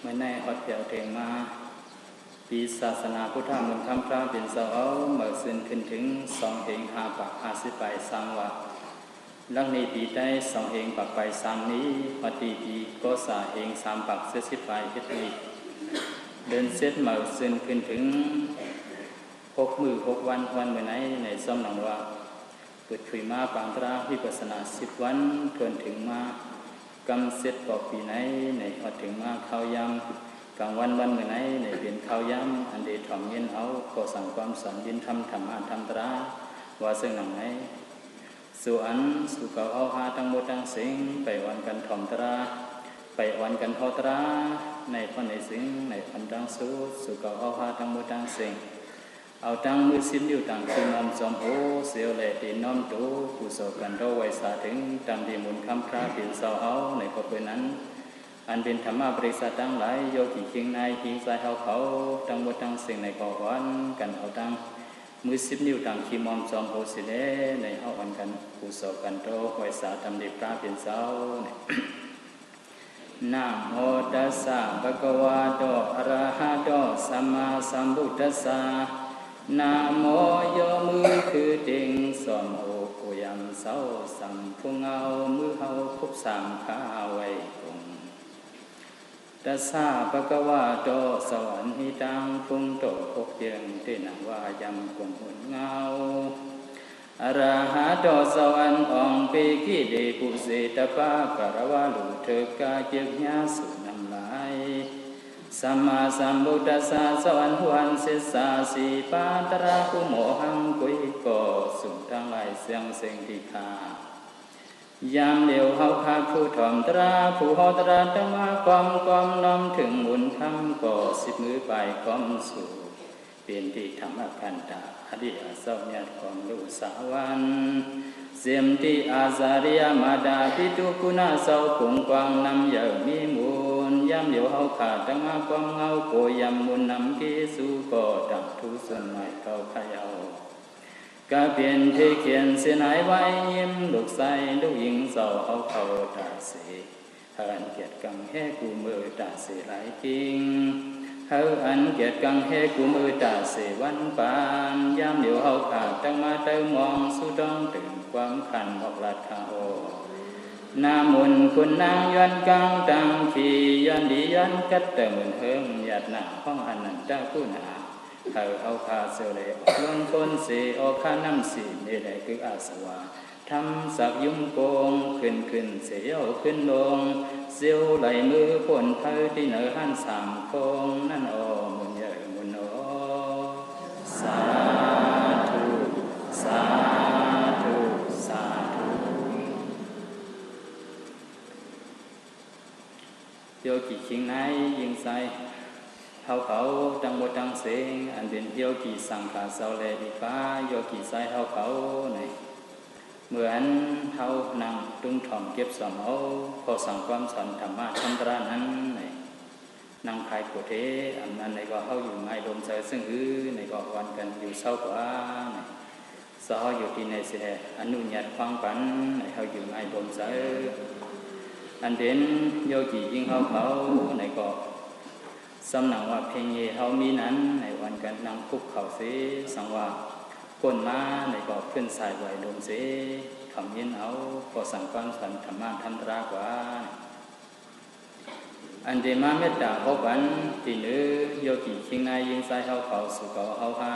มื่อในอดเดียวเถียงมาปีศาสนาพุทธมนต์คำพระเป็นเสาเอาเมื่อสิ้นขึ้นถึง2 เหง5 ปัก50 ไป3 วักลักนี้ปีได้2 เหงปักไป3 นี้ปฏิปีก็3 เหง3 ปัก70 ไปเฮ็ดนี้เดินเสร็จเมื่อสิ้นขึ้นถึง6 มื้อ6 วันเมื่อไหนในซ่อมหนังว่าเปิดคุยมาปางตราวิปัสสนา10 วันทวนถึงมากำเสร็จปอกปีไหนในพอถึงมาเข้ายำกลางวันเมื่อไหนในเป็นเข้ายำอันเดชถ่อมเย็นเอาขอสั่งความสอนยินทำธรรมะธรรมตราว่าซึ่งหนังไหนสู่อันสู่เก่าเอาหาทั้งหมดทั้งสิ่งไปวันกันถ่อมตราไปวันกันพอตราในคนในสิ่งในพันดังสู่เก่าเอาหาทั้งหมดทั้งสิ่งเอาตั้งมือสิ้นอยู่ต่างคือนอมสมโภเสียวแหล่ตีน้อมตูกุศลกันโตไว้สาถึงตามที่มุนคำพระเปลี่ยนเสาเอาในข้อเพื่อนั้นอันเป็นธรรมะบริษัททั้งหลายโยกิคิงในหิงสายเขาทั้งหมดทั้งสิ่งในก่อวันกันเอาตั้งมือสิ้นอยู่ต่างคีมอมสมโภสิเลในเอาวันกันกุศลกันโตไว้สาตามที่พระเปลี่ยนเสานะโมตัสสะภะคะวะโตอะระหะโตสัมมาสัมพุทธัสสะนะโมโยมือคือเด้งสอมโอกุยำเสาสัมพุงเอามือเฮาคุบสามขาไว้คงตัสสะภะคะวะโตสวรรค์หิตังพุงโตพกเยืองเตนังวายำกงหุ่นเงาอะระหะโตสวรรค์องเปกิเดปุเสตปะกะระวะลุเถกาเจกญาสุนำลายสัมมาสัมพุทธัสสะสวรรค์หวนเสสาสีปาตระภูโมหังกุยก่อสุนทั้งหลายเสียงเสียงที่ขายามเดียวเฮาคาผู้ถ่อมตราผู้หอตราตั้งมาความน้อมถึงบุญคำก่อ10 มือไปความสู่เป็นที่ธรรมคันตาอริยสัพยัตของลูกสาวันเสียมที่อาสาริยมาดาพิทุคุณาเสาปุงกวางนำอย่างมีมูลยามเดียวเฮาขาดตั้งมาความเงาโกยำมุนนำกิสู่ก่อดับทุส่วนใหม่เขาขยาวกะเปลี่ยนที่เขียนเสียหายไว้ยิ้มลูกใสลูกหญิงเศร้าเอาเขาตาเสเฮาอันเกียรติกังแห่กูมือตาเสหลายจริงเฮาอันเกียรติกังแห่กูมือตาเสวันปานยามเดียวเฮาขาดตั้งมาเติมมองสู่ต้องตื่นความขันบอกลัดขาโอนามุนคุณนางยันกังตังขียันดียันกัดแต่เหมือนเฮิงหยัดหน้าห้องอนันตาผู้หนาเฮาเอาคาเสเลออกล้นคนเสออกข้าน้ำสีนี่แหละคืออาสวะทำสักยุ่งโกงขึ้นเสียวขึ้นลงเสียวไหลมือผลเธอที่เหนือหันสามคงนั่นโอมุนเยอะมุนโอสาธุสาธุสาธุโยกิชิงไหนยิงใส่เขาจังหวัดจังเสงอันเป็นโยกิสังฆาเสาเลดิฟ้าโยกิใส่เขาในเหมือนเขานั่งตุ้งถ่อมเก็บสมเอาพอสั่งความสอนธรรมะธรรมตรานั้นในนั่งคายโกเทอันนั้นในก็เขาอยู่ไงลมใจซึ่งในก็วันกันอยู่เศร้ากว่าในสออยู่ที่ในเสียอนุญาตฟังปันในเขาอยู่ไงลมใจอันเด่นโยกิยิ่งเขาในก็สำนักว่าเพียงเยเฮามีนั้นในวันกันนั่งคุกเข่าเสสังว่าก้นมาในก็ขึ้นสายไหวลมเสคำยินเอาก็สั่งความสันธรรมะธรรมตรากว่าอันเดมาเมตตาพบวันตีนื้อโยกิชิงนายยิงสายเฮาเขาสู่เก่าเฮาฮา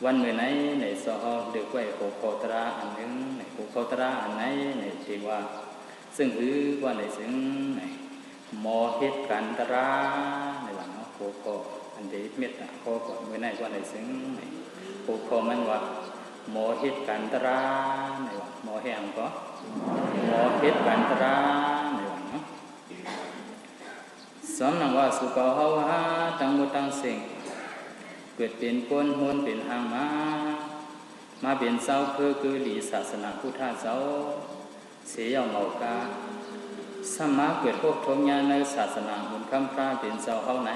วันเมื่อไหนในสอเดือกไว้โคโคตราอันหนึ่งในโคโคตราอันไหนในที่ว่าซึ่งว่าในซึ่งในโมหิตกันตราในหลังโคโคอันเดียเมตตาโคโคเมื่อไหนว่าในซึ่งโคโคมันว่าโมหิตกันตราในหลังโมแห้งก็โมหิตกันตราในหลังสมนังว่าสุขเฮาหาตั้งหมดตั้งสิ่งเกิดเป็นก้นหุนเป็นหางมาเป็นเสาคือหลีศาสนาพุทธเสาเสียเมากาสมาเกิดพวกทงญาในศาสนาบุญคำพระเป็นเสาเฮาไหน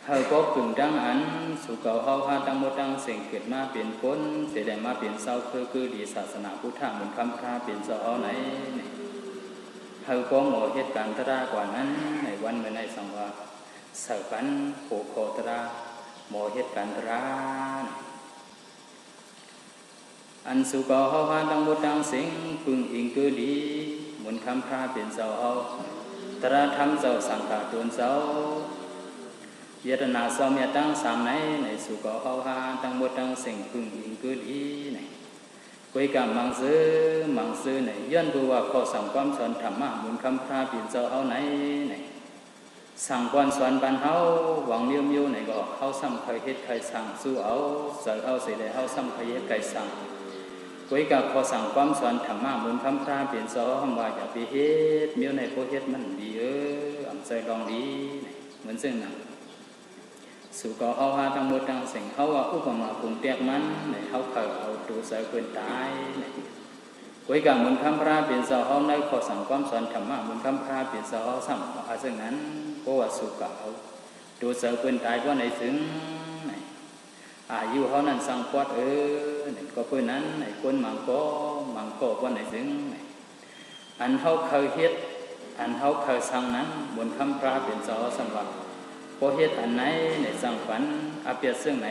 เฮาก็กึ่งดังอันสุเก่าเฮาหาตั้งหมดตั้งสิ่งเกิดมาเป็นก้นเสียได้มาเป็นเสาคือหลีศาสนาพุทธบุญคำพระเป็นเสาเฮาไหนเฮ เฮาก็หมอเหตุการณ์ตรากว่านั้นในวันเมื่อในสังวาเสกันโผโคตราหมอเหตุการณ์ตราอันสุกเฮาหาดังบทดังสิงปึงอิงกือดีหมุนคำพระเป็นเจ้าเฮาตราทำเจ้าสังฆาตุนเจ้าเยตนาเจ้าเมียตั้งสามในสุกเฮาหาดังบทดังสิงปึงอิงกือดีในกุยกำมังซื้อในย้อนดูว่าข้อสั่งความสอนธรรมะหมุนคำพระเป็นเจ้าเฮาในสั่งก่อนสอนบันเฮาหวังมิ้วในก็เฮาซ้ำเคยเฮ็ดเคยสั่งสู้เอาเสือเฮาสิได้เฮาซ้ำเคยเฮ็ดเคยสั่งกุยกับข้อสั่งความสอนธรรมะหมุนคำพระเป็นเจ้าเฮาว่าอย่าไปเฮ็ดมิ้วในบ่เฮ็ดมันดีอำใจลองดีเหมือนซึ่งน่ะสู่ก็เฮาหาทั้งหมดทั้งสิ่งเฮาว่าอุปมาปรุงแต่งมันในเฮาเคยเอาตัวใส่เพิ่นตายกุยกับหมุนคำพระเป็นเจ้าเฮาในข้อสั่งความสอนธรรมะหมุนคำพระเป็นเจ้าเฮาซ้ำเอาซึ่งนั้นเพราะว่าสู่ก็เอาตัวใส่เพิ่นตายบ่ในถึงอายุเฮานั้นสังปอดก็เพิ่นนั้นไอ้คนมังก็บ่ในถึงอันเฮาเคยเฮ็ดอันเฮาเคยสั่งนั้นหมุนคำพระเป็นเจ้าสำหรับพอเฮ็ดอันไหนในสังฝันอาเปียซึ่งไหน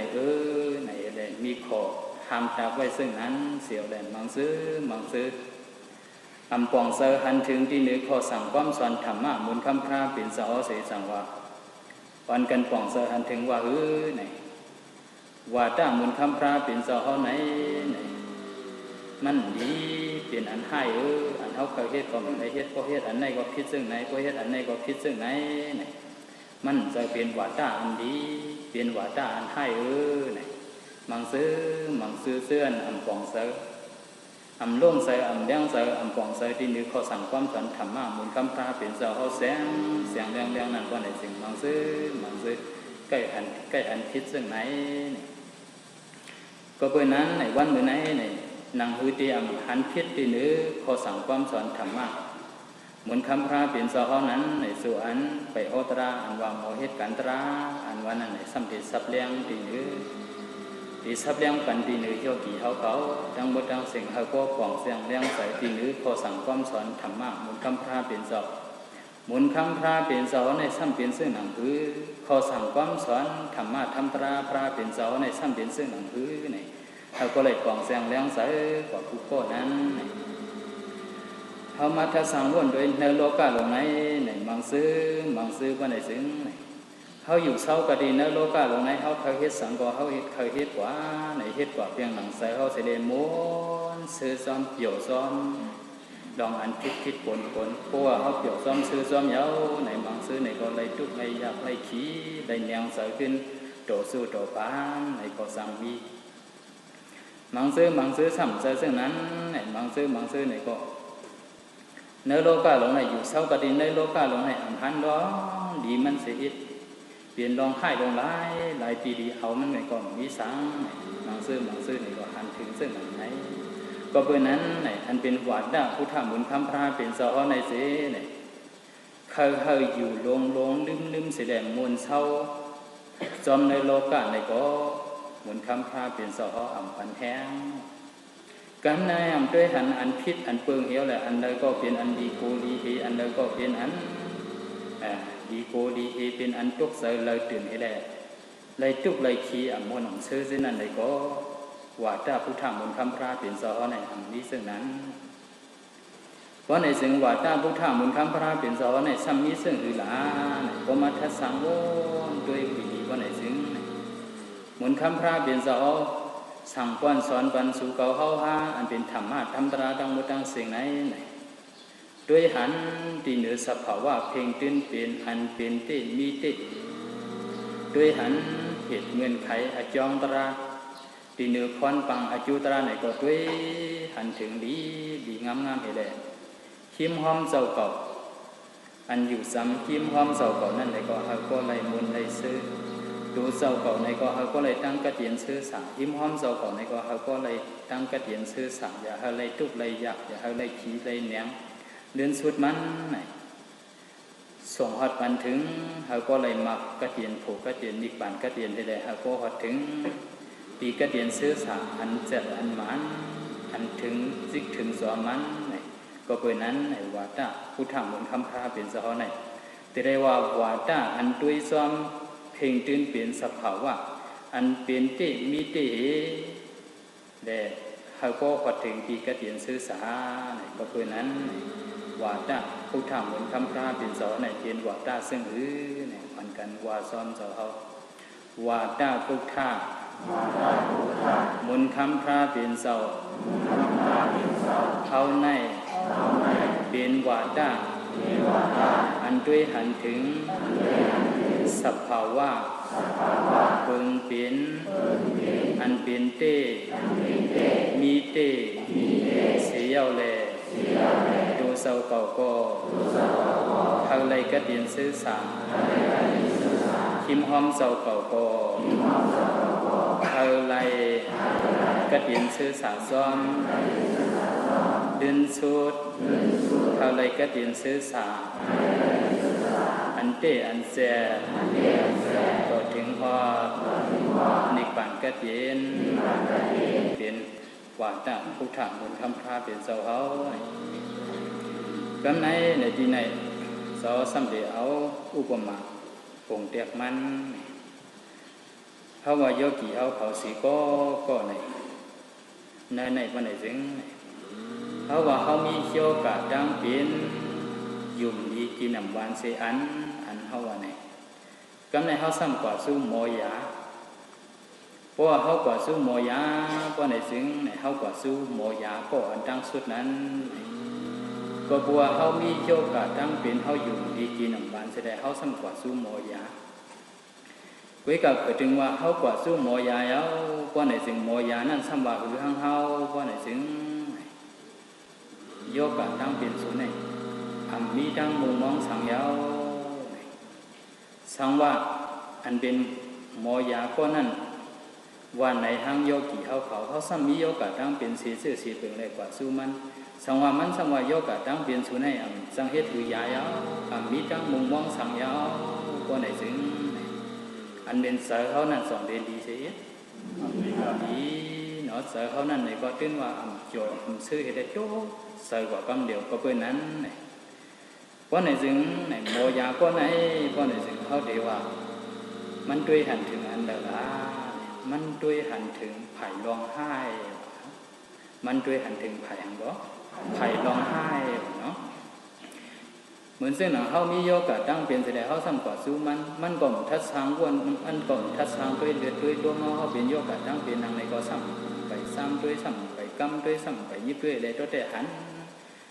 ในแดนมีขอห้ามจากไว้ซึ่งนั้นเสียวแดนมังซื้ออำปองเซอหันถึงที่เหนือข้อสั่งความสอนธรรมะหมุนคำพระเป็นเจ้าเสสังว่าวันกันปองเซอหันถึงว่าไหนว่าถ้าหมุนคำพระเป็นเจ้าเฮาไหนมันดีเป็นอันให้อันเฮาเคยเฮ็ดก็มันได้เฮ็ดบ่เฮ็ดอันไหนก็ผิดซึ่งไหนบ่เฮ็ดอันไหนก็ผิดซึ่งไหนมันจะเป็นวาจาอันดีเป็นวาจาอันให้มังซื้อเสื้อนอำปองเสืออำล่งเสืออำเลี้ยงเสืออำปองเสือที่นึกข้อสั่งความสอนธรรมะหมุนคำพระเป็นเจ้าเฮาแสงแรงนั่นว่าในสิ่งมังซื้อใกล้อันคิดซึ่งไหนก็เพื่อนั้นในวันเมื่อไหนในนางฮือเตียมหันคิดที่นึกข้อสั่งความสอนธรรมะหมุนคำพระเป็นเจ้าเฮานั้นในส่วนไปโอตราอันว่าโมเหตุการตราอันว่านั้นในสัมผัสสับเลี้ยงที่นึกที่สับเลี้ยงปันที่นึกโยกีเฮาเขาทั้งหมดทั้งสิ่งเฮาก็ปองเสียงเลี้ยงใส่ที่นึกข้อสั่งความสอนธรรมะหมุนคำพระเป็นเจ้าหมุนคำพระเป็นเจ้าในสัมเป็นซึ่งหนังคือข้อสั่งความสอนธรรมะธรรมตราพระเป็นเจ้าในสัมเป็นซึ่งหนังคือในเฮาก็เลยปองเสียงเลี้ยงใส่กว่าผู้ก็นั้นเฮามาทัศสังวนโดยในโลกาลงในมังซื้อว่าในซึ่งเฮาอยู่เศร้าก็ดีในโลกาลงในเฮาเคยเฮ็ดสังก็เฮาเคยเฮ็ดกว่าในเฮ็ดกว่าเพียงหนังใส่เฮาสิได้ม้วนซื้อซ้อมเปี่ยวซ้อมดองอันคิดปนเพราะว่าเฮาเปี่ยวซ้อมซื้อซ้อมยาวในมังซื้อในก็เลยทุกข์เลยอยากเลยขี้เลยแนวใส่ขึ้นโตสู้โตปานในก็สังมีมังซื้อซ้ำใส่ซึ่งนั้นในมังซื้อในก็ในโลกาหลงในอยู่เศร้าก็ดีในโลกาหลงในอัมพันร้องดีมันเสียเปลี่ยนร้องไห้ร้องร้ายหลายปีดีเอามันไงก็มีสังมังซื้อในก็หันถึงซึ่งไหนก็เพื่อนั้นในอันเป็นวาดาพุทธหมุนคำพระเป็นเจ้าในเสในเคยอยู่ลงลืมเสียแดงมวลเศร้าจอมในโลกาในก็หมุนคำพระเป็นเจ้าอัมพันแห้งกันนายอำด้วยหันอันพิษอันเปิงเหี้ยวแหละอันใดก็เป็นอันดีโกดีเฮอันใดก็เป็นอันดีโกดีเฮเป็นอันตุกใส่เลยตื่นให้แหละเลยตุกเลยขี้อ่ำมวลของซื้อซึ่งนั้นเลยก็ว่าถ้าพุทธมนต์คำพระเป็นเจ้าในอันนี้ซึ่งนั้นเพราะในสิ่งว่าถ้าพุทธมนต์คำพระเป็นเจ้าในซ้ำนี้ซึ่งอือหลาก็มาทัศสังวนด้วยดีว่าในสิ่งมนต์คำพระเป็นเจ้าสั่งป้อนสอนปันสู่เก่าเฮาหาอันเป็นธรรมะธรรมตราทั้งหมดทั้งสิ่งไหนด้วยหันที่เหนือสภาวะเพ่งตื้นเป็นอันเป็นเต้มีเต้ด้วยหันเหตุเงื่อนไขอจองตราที่เหนือพรปังอจุตราไหนก็ด้วยหันถึงดีงามให้แลคิมหอมเจ้าเก่าอันอยู่ซ้ำคิมหอมเจ้าเก่านั่นไหนก็เฮาก็ไล่มุนไล่ซื้อดูเจ้าเก่าในก็เฮาก็เลยตั้งกระเตียนซื้อสั่งอิ่มหอมเจ้าเก่าในก็เฮาก็เลยตั้งกระเตียนซื้อสั่งอย่าเฮาเลยทุกเลยอยากอย่าเฮาเลยขี้เลยแหนงเดินสุดมันไหนส่งฮอดมันถึงเฮาก็เลยมักกระเตียนผูกกระเตียนนิกบานกระเตียนได้เลยเฮาก็ฮอดถึงปีกระเตียนซื้อสั่งอันเจ็ดอันหมันอันถึงจิกถึงสอมันไหน ก็เปิดนั้นในวาตาพุทธมนต์คำพาเป็นสะฮอในแต่ได้ว่าวาตาอันด้วยซ้อมเพ่งตื่นเป็นสภาวะอันเป็นเตมีเตแต่เขาก็พอถึงปีกระเตียนสื่อสารก็เปิดนั้นวาตาพุทธมนต์คำพาเป็นสะฮอในเทียนวาตาซึ่งเนี่ยมันกันวาซ้อมเจ้าเขาวาตาพุทธมนต์คำพาเป็นเสาเขาในเป็นวาตาอันด้วยหันถึงสภาวะเพิ่งเป็นอันเป็นเตมีเตเสียวแลดูเศร้าเก่าก็เขาเลยกระเดียนซื้อสามคิมหอมเศร้าเก่าก็เขาเลยกระเดียนซื้อสาซ้อมเดินสุดเขาเลยกระเดียนซื้อสาอันเตอันแสก็ถึงพอนิพพานกระเดียนเป็นวาตาพุทธมนต์คำพาเป็นเสาเขากำในที่ไหนสอสำเร็จเอาอุปมาปงเตียกมันเขาว่าโยกีเอาเขาสีก็ในวันไหนจึงเขาว่าเขามีเชี่ยวกาดดังเป็นยุ่มดีกินน้ำหวานเสียอันเขาว่าไหนกำในเขาซ้ำกว่าสู้โมยาเพราะว่าเขากว่าสู้โมยาเพราะไหนจึงเขากว่าสู้โมยาก็อันตั้งสุดนั้นก็เพราะว่าเขามีเชี่ยวกาดดังเป็นเขายุ่มดีกินน้ำหวานเสียได้เขาซ้ำกว่าสู้โมยาไว้กับเกิดถึงว่าเขากว่าสู้โมยาแล้วเพราะไหนจึงโมยานั่นซ้ำว่าหรือห้างเขาเพราะไหนจึงโยกะตั้งเป็นสุนัยมีตั้งมุมมองสังยาวสังว่าอันเป็นโมยาก็นั่นว่าในทางโยกีเขาซ้ำมีโยกะตั้งเป็นสีเสื้อสีเปลืองเลยกว่าสู้มันสังว่ามันสังว่าโยกะตั้งเป็นสุนัยสังเหตุคือยายาวมีตั้งมุมมองสังยาวก็ไหนถึงอันเป็นเสือเขานั่นสอนเรียนดีเสียดีเนาะเสือเขานั่นในก็ตื่นว่าโจซื้อเหตุโจใส่กว่ากำเดียวก็เพื่อนนั้นเพราะในจึงในโมยาก็ในเพราะในจึงเขาเดียวว่ามันด้วยหันถึงอันเดล่ามันด้วยหันถึงไผ่ร้องไห้มันด้วยหันถึงไผ่หังก็ไผ่ร้องไห้เนาะเหมือนเส้นหนังเขามีโยกะตั้งเป็นแสดงเขาซ้ำกว่าสู้มันก่อมทัดช้างวนมันก่อมทัดช้างด้วยเลือดด้วยตัวเขาเป็นโยกะตั้งเป็นนางในก็ซ้ำไปซ้ำด้วยซ้ำไปกำด้วยซ้ำไปยิบด้วยอะไรตัวแต่หัน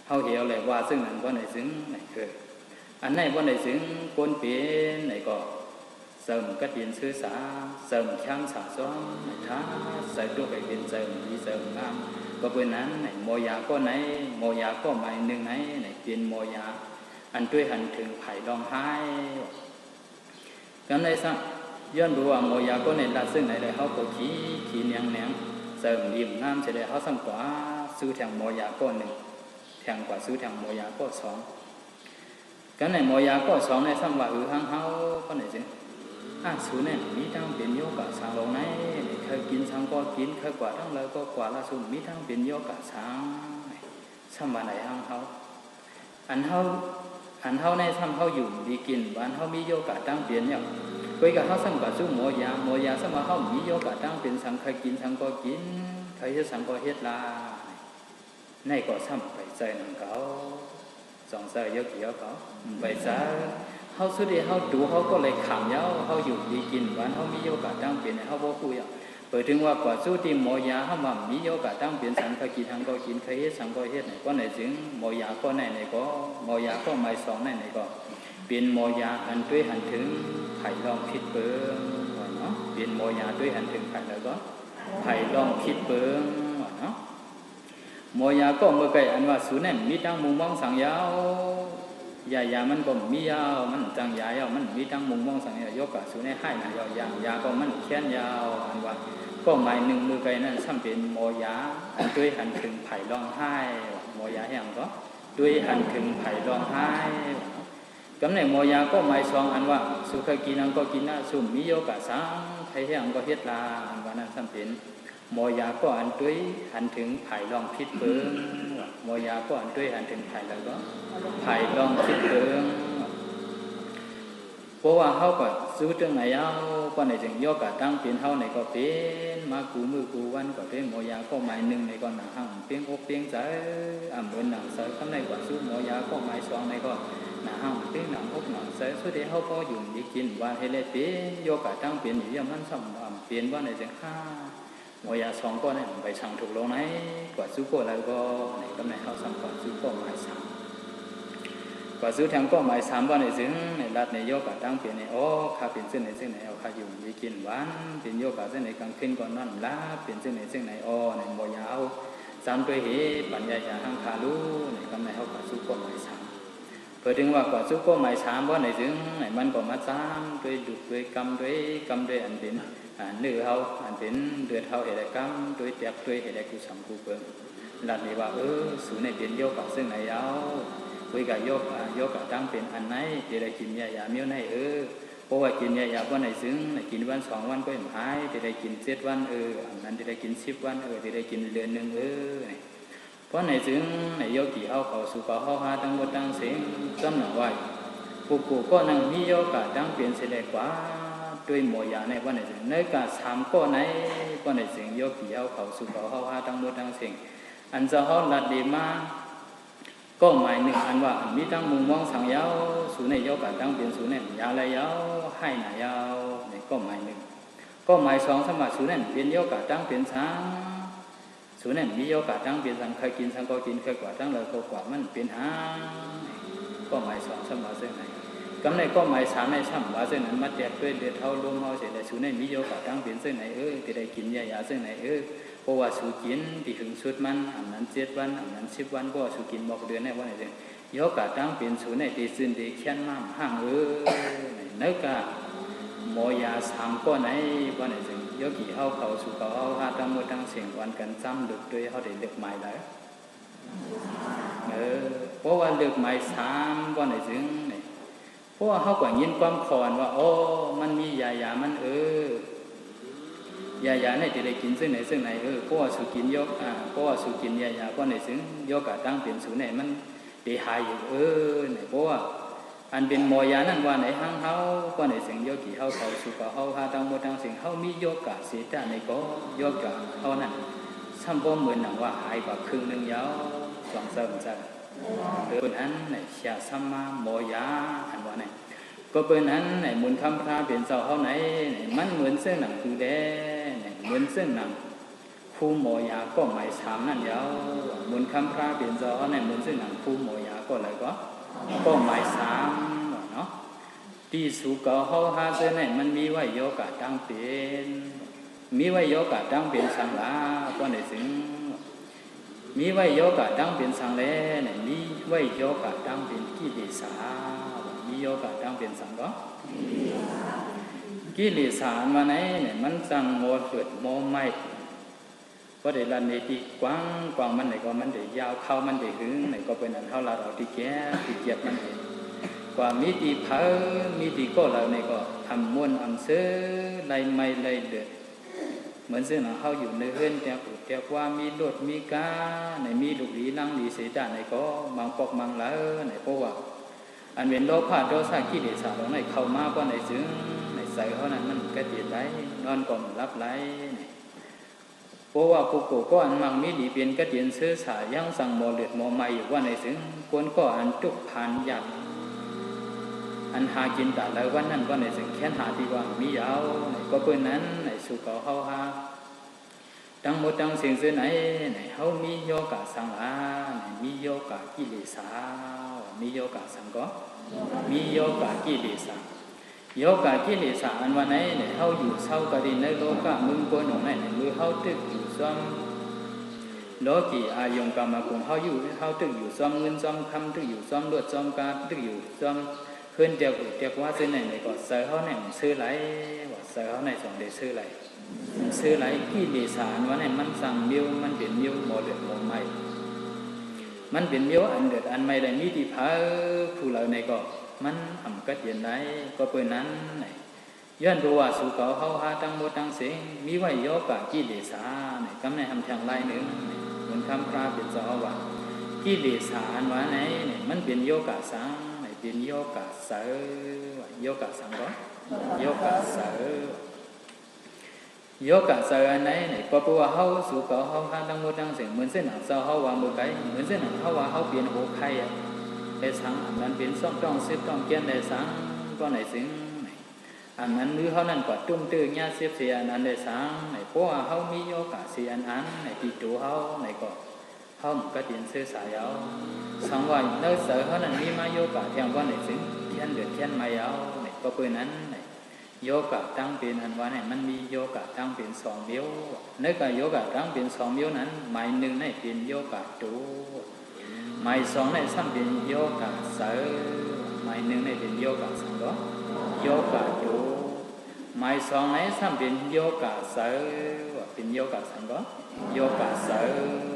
เขาเหี่ยวเลยว่าซึ่งนั้นว่าไหนซึ่งไหนอันไหนว่าไหนซึ่งคนเป็นไหนก็เสริมกระดิ่งซื้อสาเสริมช้ำสาซ้อมไหนท้าใส่ตัวไปเป็นเสริมดีเสริมงามก็เป็นนั้นไหนโมยาก็ไหนโมยาก็หมายหนึ่งไหนเป็นโมยาอันด้วยหันถึงไผ่ร้องไห้กันเลยซ้ำย้อนดูว่าโมยาก็ในละซึ่งไหนเลยเขาก็ขี้เนียงเสริมยิ้มงามเฉยเขาซ้ำกว่าซื้อแทงโมยาก็หนึ่งแทงกว่าซื้อแทงโมยาก็สองกันในโมยาก็สองในซ้ำว่าห้างเฮาก็ไหนสิสูเนี่ยมีทั้งเป็นโยกะสังลงไหนเคยกินสังก็กินเคยกว่าทั้งเลยก็กว่าละสุ่มมีทั้งเป็นโยกะสังซ้ำว่าไหนห้างเฮาอันเฮาในซ้ำเฮาอยู่ดีกินบ้านเฮามีโยกะตั้งเปลี่ยนอย่างคุยกับเฮาซ้ำกับสู้โมยาซ้ำว่าเฮามีโยกะตั้งเป็นสังเคยกินสังก็กินเคยเฮ็ดสังก็เฮ็ดลาในก็ซ้ำไปใจหนังเขาสองใจเยอะกี่เขาไปซะเฮาสุดที่เฮาดูเฮาก็เลยขำยาวเฮาอยู่ดีกินบ้านเฮามีโยกะตั้งเปลี่ยนเฮาบ่คุยเปิดถึงว่ากว่าสู้ที่โมยาเฮามามีโยกะตั้งเปลี่ยนสังเคยกินสังก็กินเคยเฮ็ดสังก็เฮ็ดไหนก็ไหนถึงโมยาก็ไหนก็โมยาก็หมายสองไหนก็เป็นโมยาอันด้วยหันถึงไผ่ลองคิดเปิ้งเนาะเป็นโมยาด้วยหันถึงไผ่แล้วก็ไผ่ลองคิดเปิ้งเนาะโมยาก็เมื่อไกลอันว่าสูนั่นมีตั้งมุมมองสังยาวยามันก็มียาวมันจังยาวมันมีตั้งมุมมองสังยาวยกะสูในให้นะยาก็มันแค้นยาวอันว่าก็หมายหนึ่งมือไกลนั่นซ้ำเป็นโมยาอันด้วยหันถึงไผ่ร้องไห้โมยาแห่งก็ด้วยหันถึงไผ่ร้องไห้กำเนิดโมยาก็หมายสองอันว่าสุขกินังก็กินนะสุ่มมิโยกะสังไผ่แห่งก็เฮ็ดลาอันว่านั้นซ้ำเป็น โมยาก็อันด้วยหันถึงไผ่ลองคิดเบิ้งโมยาก็อันด้วยหันถึงไผ่แล้วก็ไผ่ลองคิดเบิ้งเพราะว่าเขาก็ซื้อเรื่องไหนเอาก็ในจึงย่อกับตั้งเป็นเขาในก็เป็นมากูมือกูวันก็เป็นโมยาก็หมายหนึ่งในก็หนังห้างเปียงอกเปียงใจเหมือนหนังเสือข้างในก็ซื้อโมยาก็หมายสองในก็หนังห้างเปียงหนังอกหนังเสือสุดที่เขาก็อยู่ดีกินว่าให้เลยเป็นย่อกับตั้งเป็นอย่างมันสมเปลี่ยนว่าในจึงห้าโมยาสองก็เนี่ยไปสั่งถูกลงไหนกว่าซื้อก็แล้วก็ในก็ในเขาสั่งก่อนซื้อก็หมายสามกว่าซื้อทางก็หมายสามว่าในซึ่งในรัฐในโยกะตั้งเปลี่ยนในอ๋อข้าเป็นซึ่งในซึ่งในเอาข้าอยู่มีกินหวานเป็นโยกะซึ่งในกลางคืนก่อนนอนลาเป็นซึ่งในซึ่งในอ๋อในโมยาวสามตัวเหปัญญาญาหังคาลูในกำในเขากว่าซื้อก็หมายสามเพื่อถึงว่ากว่าซื้อก็หมายสามว่าในซึ่งในมันก็มาสามด้วยดุด้วยกรรมด้วยอันเป็นเนื้อเขาอันเป็นเดือดเขาเหตุกรรมด้วยแตกด้วยเหตุกุศลกูเปิงรัฐนี้ว่าสูในเป็นโยกะซึ่งในเอาคุยกับโยกตั้งเป็นอันไหนที่ได้กินยาเมี้ยวในเพราะว่ากินยาว่าในซึ่งกินวัน2 วันก็ยังหายที่ได้กิน7 วันอันนั้นที่ได้กิน10 วันที่ได้กินเดือนหนึ่งเพราะในซึ่งในโยกีเขาสู่เขาหาทั้งหมดทั้งสิ่งจำหนักไว้กูก็นั่งมีโยกตั้งเป็นเสด็จกว่าด้วยโมยาในว่าในซึ่งในการสามก็ในว่าในซึ่งโยกีเขาสู่เขาหาทั้งหมดทั้งสิ่งอันจะเขาลัดดีมาก็หมายหนึ่งอันว่ามีตั้งมุมมองสังยาวสูในโยกะตั้งเป็นสูในยาละยาวให้หนายาวนี่ก็หมายหนึ่งก็หมายสองสมบัติสูในเป็นโยกะตั้งเป็นสังสูในมีโยกะตั้งเป็นสังเคยกินสังก็กินเคยกว่าตั้งเลยก็กว่ามันเป็นหางก็หมายสองสมบัติเส้นไหนกำในก็หมายสามในสมบัติเส้นนั้นมาแตกด้วยเดือดเท่าลมเขาเสร็จแต่สูในมีโยกะตั้งเป็นเส้นไหนที่ได้กินยาเส้นไหนเพราะว่าสูกินที่ถึงสุดมันอันนั้น7 วันอันนั้น10 วันก็สูกินบอกเดือนในวันไหนเดือนโยกะตั้งเป็นสูในที่ซึ่งที่เขียนมาห้างเนื้อกะโมยา3ก็ไหนวันไหนเดือนโยกีเขาสู่เขาหาทั้งหมดทั้งเสียงวันกันซ้ำดึกด้วยเขาได้เลือกหมายแล้วเพราะว่าเลือกหมาย3วันไหนเดือนเพราะว่าเขาก็ยินความขอนว่ามันมียามันยาในที่ได้กินซึ่งไหนเพราะว่าสุกินยกเพราะว่าสุกินยาเพราะในซึ่งยกตั้งเป็นสูไหนมันได้หายอยู่เพราะว่าอันเป็นโมยานั่นว่าไหนห้างเขาเพราะในซึ่งโยกีเขาสุกเขาหาทั้งหมดทั้งสิ่งเขามีโยกะเสียแต่ในก็โยกะเขานั่นซ้ำบ่เหมือนหนังว่าหายกว่าครึ่งนึงยาว2 เซนจ้ะเดินนั้นในเสียซ้ำมาโมยาอันว่าไหนก็เป็นนั้นในมุนคำพระเป็นเจ้าเขาไหนมันเหมือนเส้นหนังคือแดเหมือนเส้นหนังคู่โมยาก็หมาย3นั่นยาวมุนคำพระเป็นเจ้าเขาไหนเหมือนเส้นหนังคู่โมยาก็อะไรก็หมาย3เนาะที่สุกเขาหาเส้นไหนมันมีไว้โยกะตั้งเป็นมีไว้โยกะตั้งเป็นสังลาก็ในสิ่งมีไว้โยกะตั้งเป็นสังเลเนี่ยมีไว้โยกะตั้งเป็นกิเลสามีโยกะตั้งเป็นสังก็กิเลสานมาไหนเนี่ยมันสั่งโมเกิดโมไม่ก็ได้รันในที่กว้างมันไหนก็มันได้ยาวเข้ามันได้หึงไหนก็เป็นอันเท่าเราที่แก่ที่เกียดมันกว่ามีที่เผามีที่ก็เราในก็ทำม้วนอำเสื้อไรไม่ไรเดือดเหมือนเสื้อหนังเขาอยู่ในเฮือนแต่ว่ามีรถมีกาในมีลูกหลีนั่งหลีเสียด่านในก็มังปอกมังละในเพราะว่าอันเป็นโลภะโทสะกิเลสเราในเข้ามาเพราะในซึ่งในใส่เขานั้นมันกระเตียดไรนอนก่อนรับไรเพราะว่ากูก็อันมังมีดีเป็นกระเตียนเสื้อสายยังสั่งโมเลือดโมไม่อยู่ว่าในซึ่งคนก็อันจุกผ่านหยัดอันหากินแต่ละวันนั้นว่าในซึ่งแค่หาที่ว่ามียาวก็เพื่อนนั้นในสุขเขาหาทั้งหมดทั้งสิ่งเสื่อไหนเขามีโยกะสังลามีโยกะกิเลสามีโยกะสังก็มีโยกะกิเลสาโยกะกิเลสาอันวันไหนเขาอยู่เศร้าก็ดีในโลกะมึงคนหนุ่มไหนมือเขาตึกอยู่ซ้อมโลกีอายงกรรมกุงเขาอยู่เขาตึกอยู่ซ้อมเงินซ้อมคำตึกอยู่ซ้อมรวดซ้อมกาตึกอยู่ซ้อมเพื่อนเดียวว่าซื้อไหนก็เสือเขาไหนซื้อไรว่าเสือเขาไหนส่งเดี๋ยวซื้อไรซื้อไรกิเลสานวันไหนมันสั่งมิ้วมันเป็นมิ้วโมเดือดโมไม่มันเป็นมิ้วอันเดือดอันไม่ได้มีที่พาผู้เราในก็มันทำกัดเย็นไรก็เปิดนั้น ย้อนรู้ว่าสุเก่าเฮาหาตั้งหมดตั้งเสียงมีไว้โยกะกิเลสาเนี่ยกำในทำทางไรหนึ่งเหมือนคำพระเป็นเจ้าว่ากิเลสาอันว่าไหนเนี่ยมันเป็นโยกะสังเนี่ยเป็นโยกะเสโยกะสังก็โยกะเสโยกะเสอันไหนเนี่ยก็เพราะว่าเฮาสุเก่าเฮาหาตั้งหมดตั้งเสียงเหมือนเส้นหนังเสาเฮาวางมือไกเหมือนเส้นหนังเฮาว่าเฮาเปลี่ยนหัวไข่ได้สังอันนั้นเป็นซ่อมต้องซิบต้องเกียนได้สังก็ไหนสิงอันนั้นหรือเขานั่นกว่าตุ้มตื้อญาเสียบเสียอันนั้นได้สังไหนเพราะว่าเขามีโยกะเสียอันไหนตีตัวเขาไหนก็เขาก็เตียนเสื้อสายเอาสังว่าเนื้อเสือเขานั่นมีมาโยกะเทียมว่าไหนสิงเทียนเดือดเทียนไม่เอาไหนก็เพื่อนั้นไหนโยกะตั้งเป็นอันว่าไหนมันมีโยกะตั้งเป็นสองเบี้ยวเนื้อกับโยกะตั้งเป็นสองเบี้ยวนั้นหมายหนึ่งไหนเป็นโยกะตัวหมายสองไหนซ้ำเป็นโยกะเสือหมายหนึ่งไหนเป็นโยกะสังก็โยกะอยู่หมายสองไหนซ้ำเป็นโยกะเสือเป็นโยกะสังก็โยกะเสือ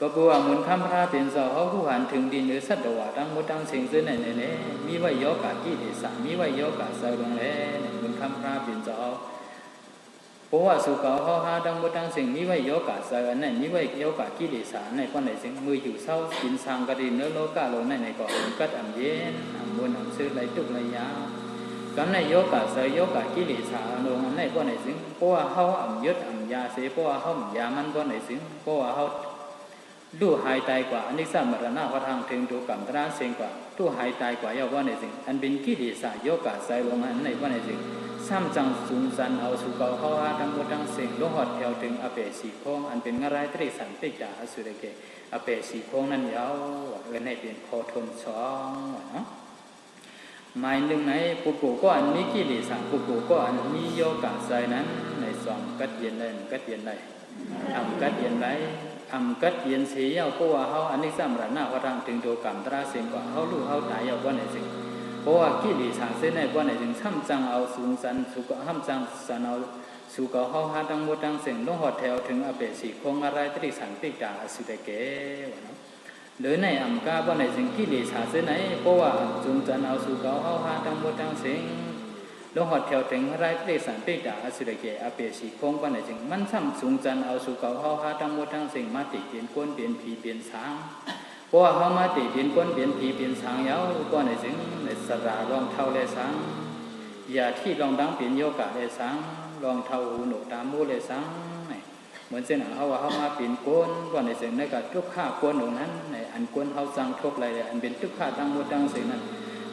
ก็เพราะว่าเหมือนคำพระเป็นสาวเขาผู้หันถึงดินหรือสัตว์ว่าตั้งมุตั้งสิ่งซึ่งในนี้มีไว้โยกะกิเลสมีไว้โยกะเสือลงแล้วเหมือนคำพระเป็นสาวเพราะว่าสุขเขาหาตั้งมุตั้งสิ่งมีไว้โยกะเสือนั่นมีไว้โยกะกิเลสในคนไหนสิ่งมืออยู่เศร้ากินสางกระดิ่งเนื้อโลกะลงในก็กัดอ่ำเย็นบนอ่ำซื้อไหลตุกไหลยาวกันในโยกะเสยโยกะกิเลสาลงในพวกไหนสิงเพราะว่าเขาอ่ำยึดอ่ำยาเสียเพราะว่าเขายามันพวกไหนสิงเพราะว่าเขาดูหายตายกว่าอันนี้สามรณะพระทางถึงดูกรรมตราเสียงกว่าดูหายตายกว่าเยาว่าไหนสิงอันเป็นกิเลสาโยกะเสยลงในพวกไหนสิงซ้ำจังสูงสันเอาสุเกาเขาหาทั้งหมดทั้งสิ่งลงหอดแถวถึงอเปสีโค้งอันเป็นงรายตรีสันติกาสุรเกอเปสีโค้งนั้นยาวในเป็นโคทนสองเนาะหมายหนึ่งในปุกุก็อันมีกิเลสปุกุก็อันมีโยกะใจนั้นในสองกัดเย็นได้กัดเย็นได้ทำกัดเย็นได้ทำกัดเย็นเสียเอาเพราะว่าเขาอันนี้สามรณะพระทางถึงโดกรรมตราเสียงกว่าเขารู้เขาตายเอาว่าไหนสิเพราะว่ากิเลสเส้นในว่าไหนจึงซ้ำจังเอาสูงสันสุกห้ำจังสันเอาสุกเขาหาทั้งหมดทั้งสิ่งลงหอดแถวถึงอเปสีโคงอะไรตรีสันติกาสุเดเกวะหรือในอัมกาว่าในสิ่งกิเลสเส้นไหนเพราะว่าจุงจันเอาสุกเขาหาทั้งหมดทั้งสิ่งลงหอดแถวถึงอะไรตรีสันติกาสุเดเกอเปสีโคงว่าในสิ่งมันซ้ำจุงจันเอาสุกเขาหาทั้งหมดทั้งสิ่งมาติเปลี่ยนก้นเปลี่ยนผีเปลี่ยนสางเพราะว่าเขามาติเปลี่ยนก้นเปลี่ยนผีเปลี่ยนสางยาวก็ในสิ่งในสระรองเท่าเลยสังอย่าที่รองดังเปลี่ยนโยกะเลยสังรองเท่าหูหนกตามมูเลยสังเหมือนเส้นเขาว่าเขามาเปลี่ยนก้นก็ในสิ่งนั้นก็ทุกข้าก้นตรงนั้นในอันก้นเขาสั่งทุบอะไรอันเป็นทุกข้าตั้งมูตั้งสิ่งนั้น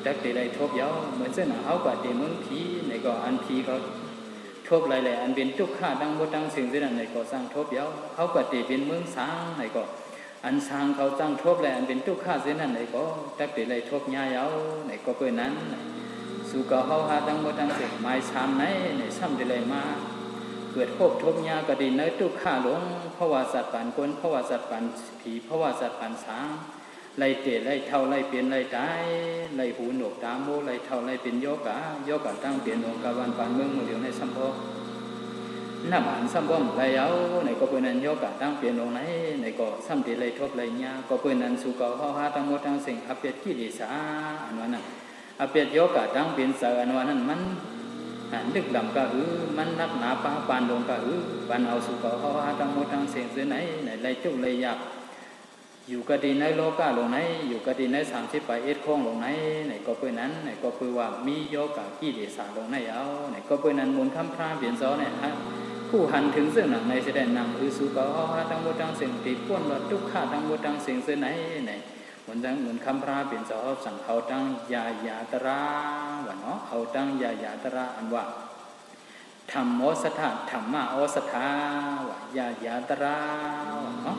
ดักตีไรทุบยาวเหมือนเส้นเขากว่าตีมึงผีในก็อันผีเขาทุบอะไรอันเป็นทุกข้าตั้งมูตั้งสิ่งนั้นในก็สั่งทุบยาวเขากว่าตีเป็นมึงสังในก็อันสร้างเขาตั้งทบแลอันเป็นทุกข้าเส้นนั้นไหนก็ตักติไรทบยาเยาไหนก็เพื่อนั้นสู่ก็เขาหาตั้งหมดตั้งสิ่งไม้ชามไหนไหนซ้ำติไรมาเกิดพบทบยากระดินเนื้อทุกข้าหลงเพราะว่าสัตว์ปันคนเพราะว่าสัตว์ปันผีเพราะว่าสัตว์ปันสางไล่เตะไล่เท่าไล่เปลี่ยนไล่ตายไล่หูหนวกตาโมไล่เท่าไล่เป็นโยกะตั้งเปลี่ยนองค์การวันปานเมืองมือเดียวในสัมโพน้ำอันซ้ำบ่มไรเอาในก็เป็นนั้นโยกะตั้งเปลี่ยนลงไหนในก็ซ้ำตีไรทบไรเนี่ยก็เป็นนั้นสู่ก็เขาหาทั้งหมดทั้งสิ่งอเปียกิเลสอันว่านั้นอเปียโยกะตั้งเปลี่ยนเสอันว่านั้นมันลึกลำก็มันนักหนาป้าปานลงก็ปานเอาสู่ก็เขาหาทั้งหมดทั้งสิ่งเส้นไหนในไรจุกไรยากอยู่กะดีในโลกะลงไหนอยู่กะดีใน30 ไปเอ็ดโค้งลงไหนในก็เป็นนั้นในก็คือว่ามีโยกะกิเลสลงไหนเอาในก็เป็นนั้นมูลคำพระเปลี่ยนซ้อเนี่ยผู้หันถึงซึ่งหนังในแสดงนำคือสุขเขาหาทั้งหมดทั้งสิ่งติดป้วนว่าทุกข้าทั้งหมดทั้งสิ่งเส้นไหนไหนเหมือนคำพระเป็นสาวสั่งเขาตั้งยาตราว่าเนาะเขาตั้งยาตราอันว่าธรรมโอสถาธรรมะโอสถาว่ายาตราว่าเนาะ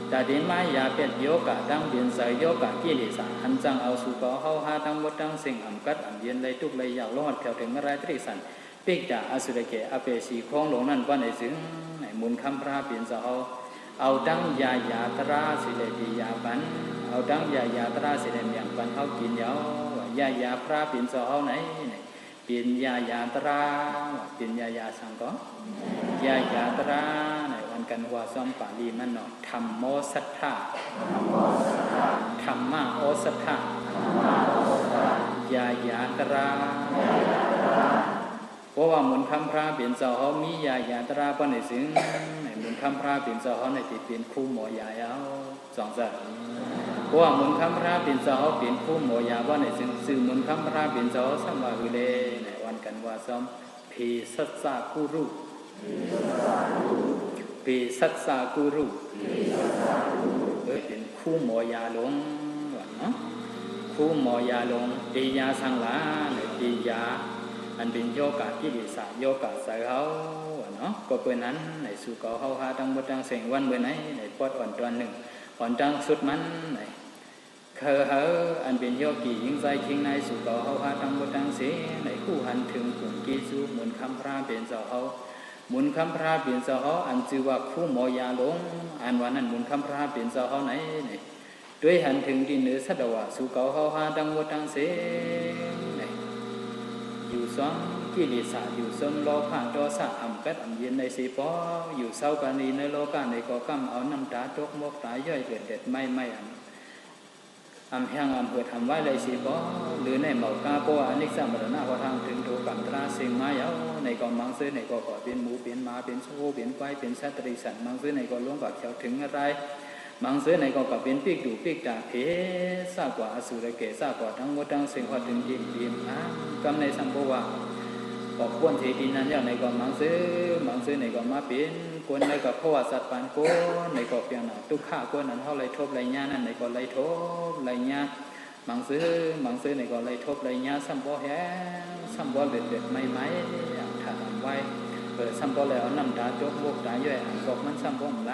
แต่เดี๋ยวมายาเป็นโยกะตั้งเปลี่ยนใส่โยกะกิเลสหันจังเอาสุขเขาหาทั้งหมดทั้งสิ่งอันกัดอันเย็นเลยทุกเลยยาวลงหัดแถวถึงอะไรตรีสันปิกดาอสุรเกอเปสีโค้งหลงนั่นว่าในซึ่งในมูลคำพระเปลี่ยนสาวเอาดังยาตราสิเลปียาปันเอาดังยาตราสิเลมอย่างปันเขากินยาวยาพระเปลี่ยนสาวไหนเปลี่ยนยาตราเปลี่ยนยาสังก็ยาตราในวันกันว่าซ้อมปาลีมันเนาะธรรมโมสัทธาธรรมะโอสัทธายาตรา เพราะว่าหมุนคำพระเปลี่ยนเจ้าเขามียาตราป้อนในซึ่งในหมุนคำพระเปลี่ยนเจ้าเขาในติดเปลี่ยนคู่หมอยาเอาสองสัตว์เพราะว่าหมุนคำพระเปลี่ยนเจ้าเขาเปลี่ยนคู่หมอยาป้อนในซึ่งสื่อหมุนคำพระเปลี่ยนเจ้าสัมมาอุเลในวันกันว่าซ้อมพีสัสสะกุรุปีสัสสะกุรุเป็นคู่หมอยาลงเนาะคู่หมอยาลงปียาสังลาในปียาอันเป็นโยกะกิเลสโยกะใส่เขาเนาะก็เป็นนั้นในสุกเขาหาทั้งหมดทั้งเสียงวันเมื่อไหนในปอดอ่อนตัวหนึ่งอ่อนจังสุดมันในเคอเฮอันเป็นโยกียิ่งใจคิงในสุกเขาหาทั้งหมดทั้งเสียในคู่หันถึงกลุ่มกิสุหมุนคำพระเป็นเจ้าเขาหมุนคำพระเปลี่ยนเจ้าเขาอันชื่อว่าคู่หมอยาลงอันวันนั้นหมุนคำพระเปลี่ยนเจ้าเขาไหนด้วยหันถึงดินเนื้อสัตวะสุเขาหาทั้งหมดทั้งเสียอยู่ซ้อมกิเลสอยู่ซ้มโลภะโทสะอัมกัดอัมเย็นในสีปออยู่เศร้ากันนี้ในโลกาในก่อกำเอาน้ำตาตกมกตายย่อยเกิดเด็ดไม่อัมแห้งอัมเกิดทำไว้ในสีปอหรือในหมอกาโปอนิจจมรณะพอทางถึงโทกัมตราสิ่งมาเยาในก่อมังซื้อในก่อเป็นหมูเป็นหมาเป็นโซ่เป็นควายเป็นสัตว์ตริสันมังซื้อในก่อล้วงก่อเขียวถึงอะไรมังซื้อในก่อเป็นปีกดูปีกตาเพซากว่าอสุรเกศากว่าทั้งหมดทั้งสิ่งพอถึงดินกำในสัมภวะปอกพ้นเทดินนั้นอย่างในก่อมังซื้อในก่อมาเป็นกวนในก่อเพราะว่าสัตว์ปานโกในก่อเปียงหนาตุกข้ากวนนั้นเท่าไรทบไรญานั่นในก่อไรทบไรญามังซื้อในก่อไรทบไรญาสัมภวะแห้สัมภวะเด็ดไม่อย่างถามไว้เปิดสัมภวะแล้วน้ำตาจกบกตาย่อยอ่านกอกมันสัมภวะไร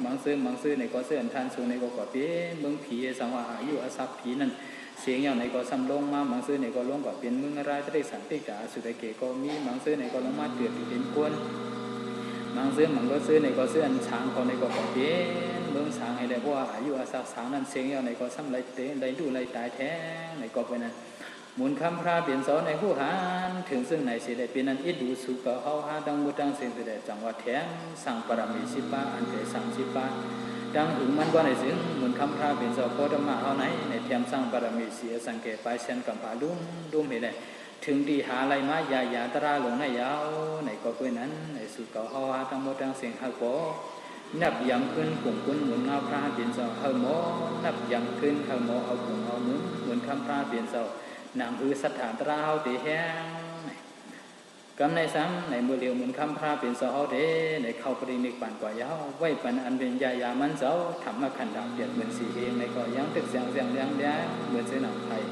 มังซื้อในก่อเสื่อมทานสูในก่อเป็นเมืองผีสังวาอายุอสัพผีนั่นเสียงอย่างในก็ซ้ำลงมามังซื้อในก็ลงก็เป็นมึงอะไรจะได้สันติกาสุดเกก็มีมังซื้อในก็ลงมาเดือดเป็นกวนมังซื้อก็ซื้อในก็ซื้ออันช้างก็ในก็เป็นเมืองช้างให้ได้เพราะว่าอายุอาศัยช้างนั้นเสียงอย่างในก็ซ้ำไรเตะไรดูไรตายแท้ในก็เป็นนั้นหมุนคำพระเปลี่ยนสอนในผู้หานถึงซึ่งในสิได้เป็นนั้นอิดูสุกเฮาหาดังมุดังสิ่งสิได้จังหวัดแถมสั่งปรมีสิบาอันเป็นสั่งสิบาดังถึงมันว่าในซึ่งเหมือนคำพระเป็นสอบโคตรมาเท่าไหนในเทียมสร้างบารมีเสียสังเกตไปเช่นกับผาลุ่มเห็นเลยถึงดีหาอะไรมายาตราลงในยาวในก็เพื่อนั้นในสุดเก่าเฮาหาทั้งหมดทั้งสิ่งหักโบนับยังขึ้นกลุ่มกุนหมุนเงาพระเป็นสอบเฮาโมนับยังขึ้นเฮาโมเอากลุ่มเอาหมุนเหมือนคำพระเป็นสอบนางคือสถานตราเฮาตีแห้งกำในซ้ำในมือเดียวเหมือนคำพระเป็นสาวเดในเข้าปรินิพพานกว่ายาวไว้ปันอันเป็นยามันเจ้าทำมาขันดาบเดียดเหมือนสีเองในก็ยังตึกเสียงเลี้ยงเหมือนเสนาไทย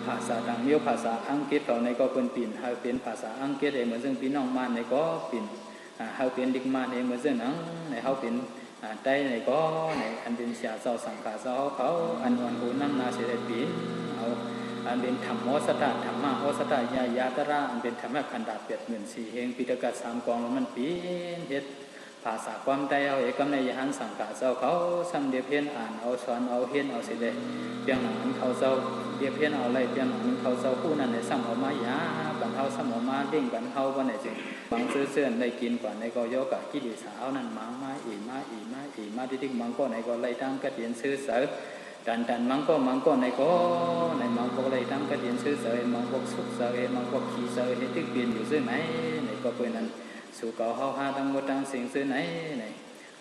ภาษาต่างเมียวภาษาอังกฤษเขาในก็เป็นปิ่นเฮาเป็นภาษาอังกฤษเองเหมือนซึ่งพี่น้องมาในก็ปิ่นเฮาเป็นดิกมาเองเหมือนซึ่งนังในเฮาเป็นใต้ในก็ในอันเป็นเสียเจ้าสังขารเจ้าเขาอันวันหูนั่งนาเสด็จปิ่นเอาอันเป็นธรรมโอสถะธรรมะโอสถะยาตระอันเป็นธรรมะขันดาบเปียดเหมือนสี่เฮงปิฎกสามกองมันปีนเฮ็ดภาษาความใจเอาเอกำในยหันสังขารเจ้าเขาซ้ำเดียเพียนอ่านเอาสอนเอาเฮียนเอาสิเดเพียงหนังเขาเจ้าเดียเพียนเอาไรเพียงหนังเขาเจ้าผู้นั้นในซ้ำเอามายาบันเทาซ้ำเอามาเด้งบันเทาวันไหนจริงบางซื้อเสื่อนได้กินก่อนในก็โยกะกิเลสเอานั่นมาดิมังก็ในก็ไล่ตั้งกระเดียนซื้อเสือดันมังก็ในก็ในมังก็เลยตั้งกระเดียนซื้อเสยมังก็สุกเสยมังก็ขี่เสยให้ตึกเปลี่ยนอยู่ซื้อไหนในก็เป็นนั้นสู่เก่าเฮาหาทั้งหมดทั้งสิ่งซื้อไหนใน